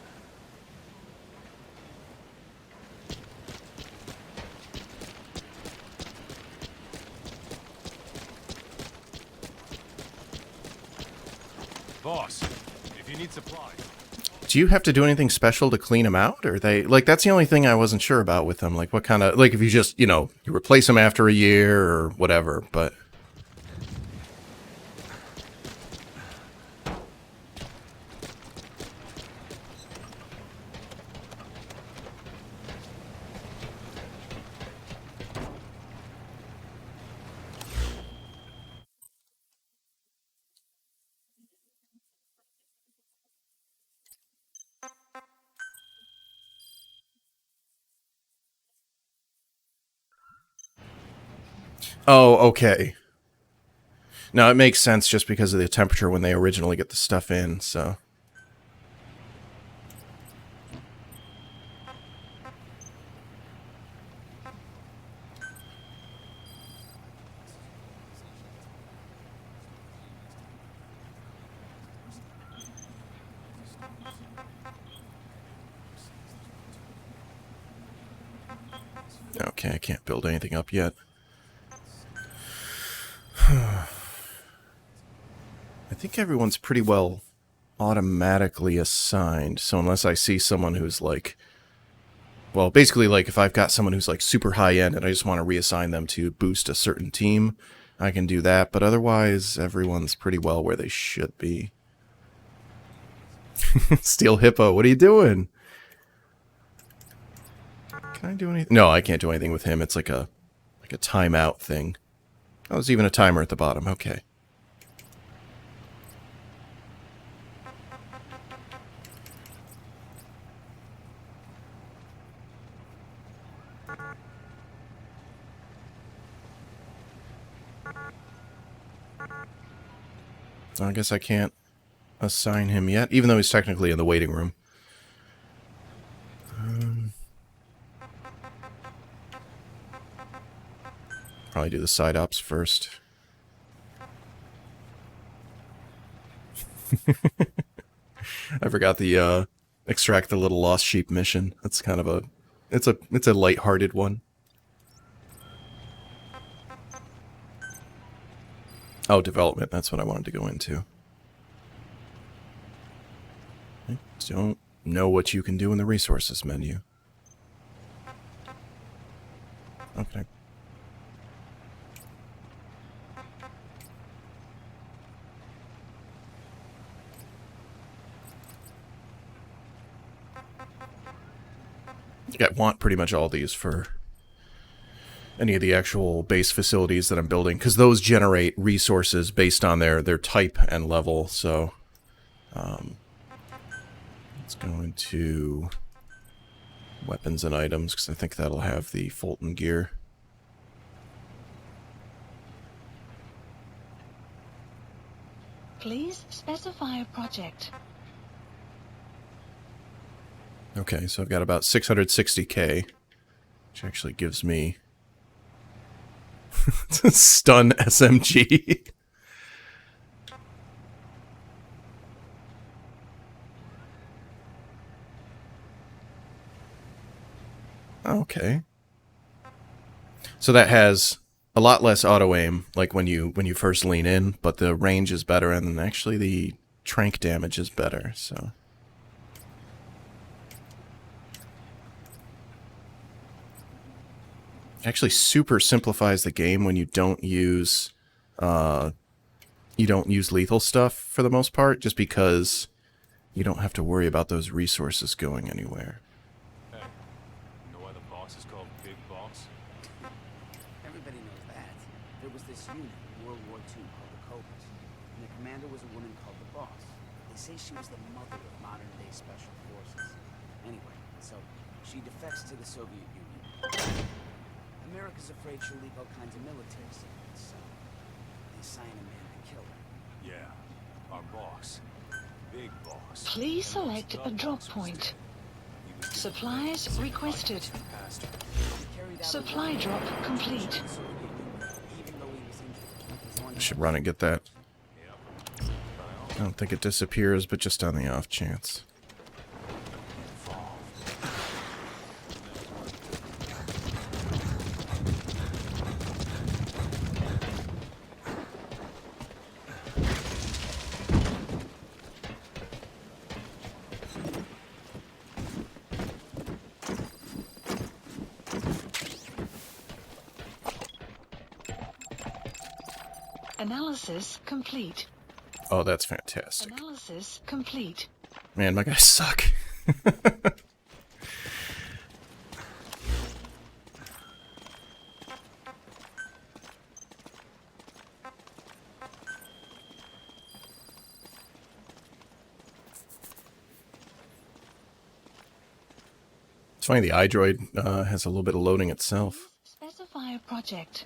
Boss, if you need supplies. Do you have to do anything special to clean them out? Or they, like, that's the only thing I wasn't sure about with them. Like, what kind of, like, if you just, you know, you replace them after a year or whatever, but... Oh, okay. No, it makes sense just because of the temperature when they originally get the stuff in, so... Okay, I can't build anything up yet. I think everyone's pretty well automatically assigned, so unless I see someone who's like... Well, basically, like, if I've got someone who's like super high-end and I just want to reassign them to boost a certain team, I can do that, but otherwise, everyone's pretty well where they should be. Steel Hippo, what are you doing? Can I do anything? No, I can't do anything with him. It's like a timeout thing. Oh, there's even a timer at the bottom. Okay. I guess I can't assign him yet, even though he's technically in the waiting room. Probably do the side ops first. I forgot the extract the little lost sheep mission. That's kind of a it's a lighthearted one. Oh, development, that's what I wanted to go into. I don't know what you can do in the resources menu. Okay. I want pretty much all these for any of the actual base facilities that I'm building, because those generate resources based on their type and level. So let's go into weapons and items, because I think that'll have the Fulton gear. Please specify a project. Okay, so I've got about 660k, which actually gives me stun SMG. Okay. So that has a lot less auto aim, like when you first lean in, but the range is better, and actually the trank damage is better. So actually super simplifies the game when you don't use lethal stuff for the most part, just because you don't have to worry about those resources going anywhere. Hey, you know why the boss is called Big Boss? Everybody knows that. There was this unit in World War II called the Cobras, and the commander was a woman called the Boss. They say she was the mother of modern-day special forces. Anyway, so she defects to the Soviet Union. America's afraid she'll leak all kinds of military secrets, so they assign a man to kill her. Yeah, our boss. Big Boss. Please select a drop point. Supplies requested. Supply drop complete. I should run and get that. I don't think it disappears, but just on the off chance. Analysis complete. Oh, that's fantastic. Analysis complete. Man, my guys suck. It's funny, the iDroid has a little bit of loading itself. Specify a project.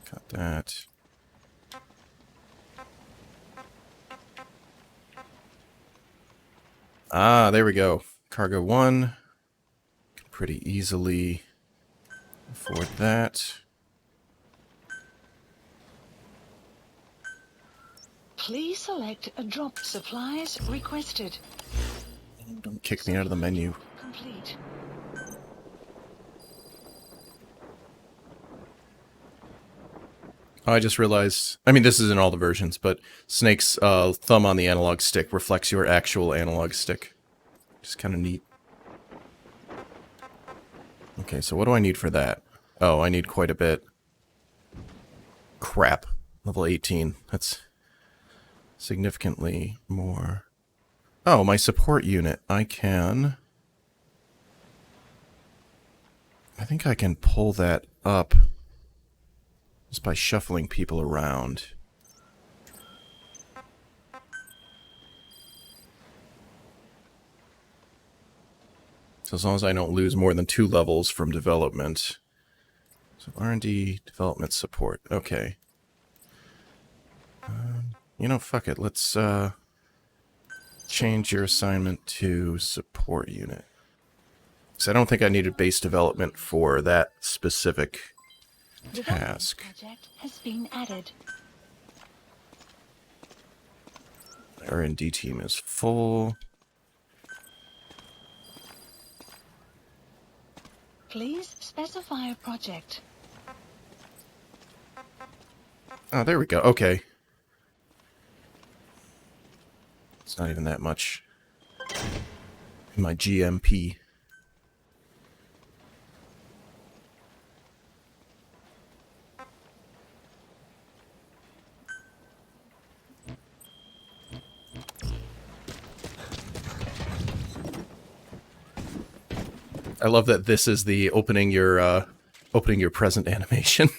Got that. Ah, there we go. Cargo 1. Can pretty easily afford that. Please select a drop. Supplies requested. Don't kick me out of the menu. Complete. Oh, I just realized, I mean, this is in all the versions, but Snake's thumb on the analog stick reflects your actual analog stick. Just kind of neat. Okay, so what do I need for that? Oh, I need quite a bit. Crap. Level 18. That's significantly more. Oh, my support unit. I think I can pull that up just by shuffling people around. So as long as I don't lose more than 2 levels from development. So R&D, development, support. Okay. You know, fuck it. Let's change your assignment to support unit. Because I don't think I needed base development for that specific task. Project has been added. R&D team is full. Please specify a project. Oh, there we go. Okay. It's not even that much in my GMP. I love that this is the opening your opening your present animation.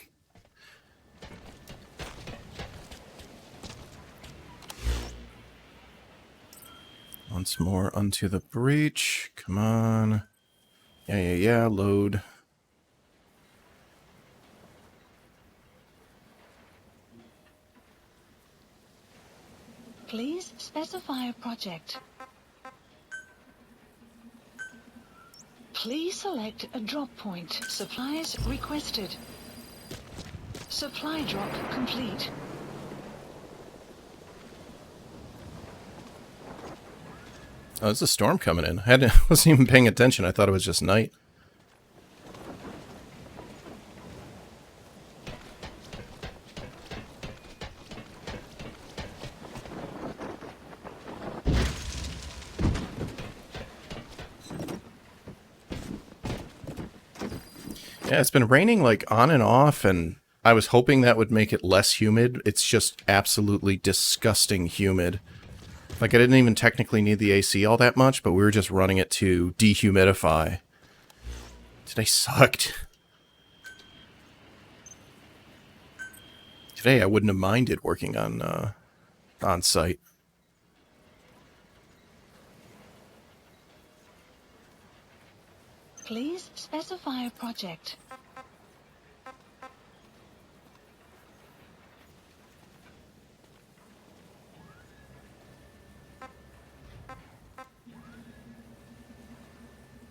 Once more unto the breach. Come on. Yeah, load. Please specify a project. Please select a drop point. Supplies requested. Supply drop complete. Oh, there's a storm coming in. Wasn't even paying attention. I thought it was just night. Yeah, it's been raining like on and off, and I was hoping that would make it less humid. It's just absolutely disgusting humid. Like, I didn't even technically need the AC all that much, but we were just running it to dehumidify. Today sucked. Today I wouldn't have minded working on site. Please specify a project.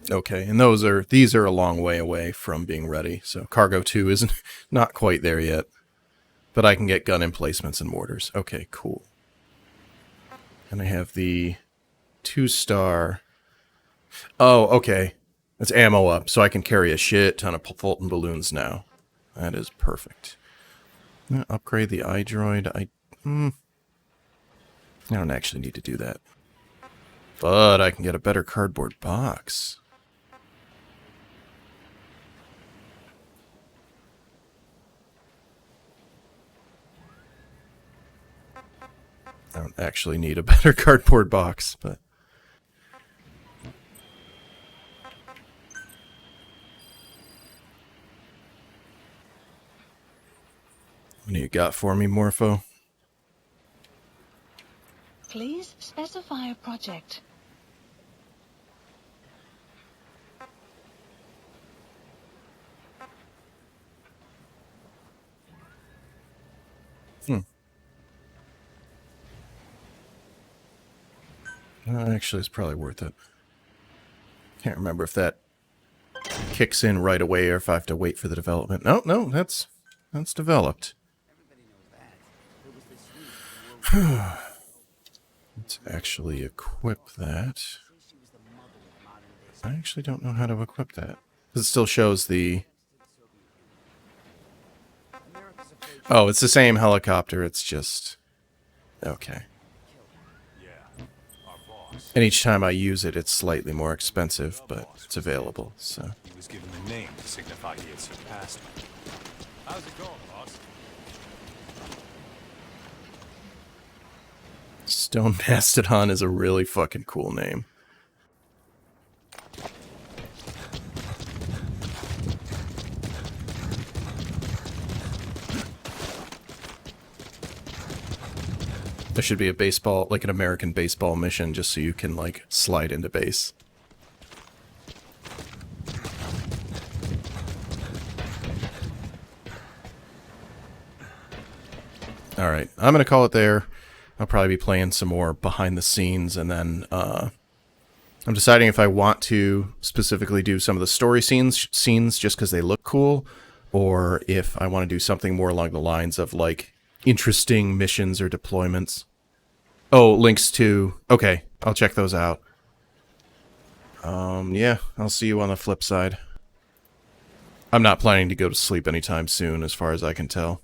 Okay, and these are a long way away from being ready, so Cargo 2 isn't not quite there yet. But I can get gun emplacements and mortars. Okay, cool. And I have the 2-star. Oh, okay. It's ammo up, so I can carry a shit ton of Fulton balloons now. That is perfect. I'm gonna upgrade the iDroid. I don't actually need to do that. But I can get a better cardboard box. I don't actually need a better cardboard box, but... What do you got for me, Morpho? Please specify a project. Actually, it's probably worth it. Can't remember if that kicks in right away or if I have to wait for the development. No, that's developed. Let's actually equip that. I actually don't know how to equip that. It still shows the... Oh, it's the same helicopter, it's just... Okay. And each time I use it, it's slightly more expensive, but it's available, so... He was given the name to signify he had surpassed me. How's it going, boss? Stone Mastodon is a really fucking cool name. There should be a baseball, like an American baseball mission, just so you can, like, slide into base. Alright, I'm gonna call it there. I'll probably be playing some more behind the scenes, and then, I'm deciding if I want to specifically do some of the story scenes just because they look cool, or if I want to do something more along the lines of, like, interesting missions or deployments. Oh, links to... Okay, I'll check those out. Yeah, I'll see you on the flip side. I'm not planning to go to sleep anytime soon, as far as I can tell.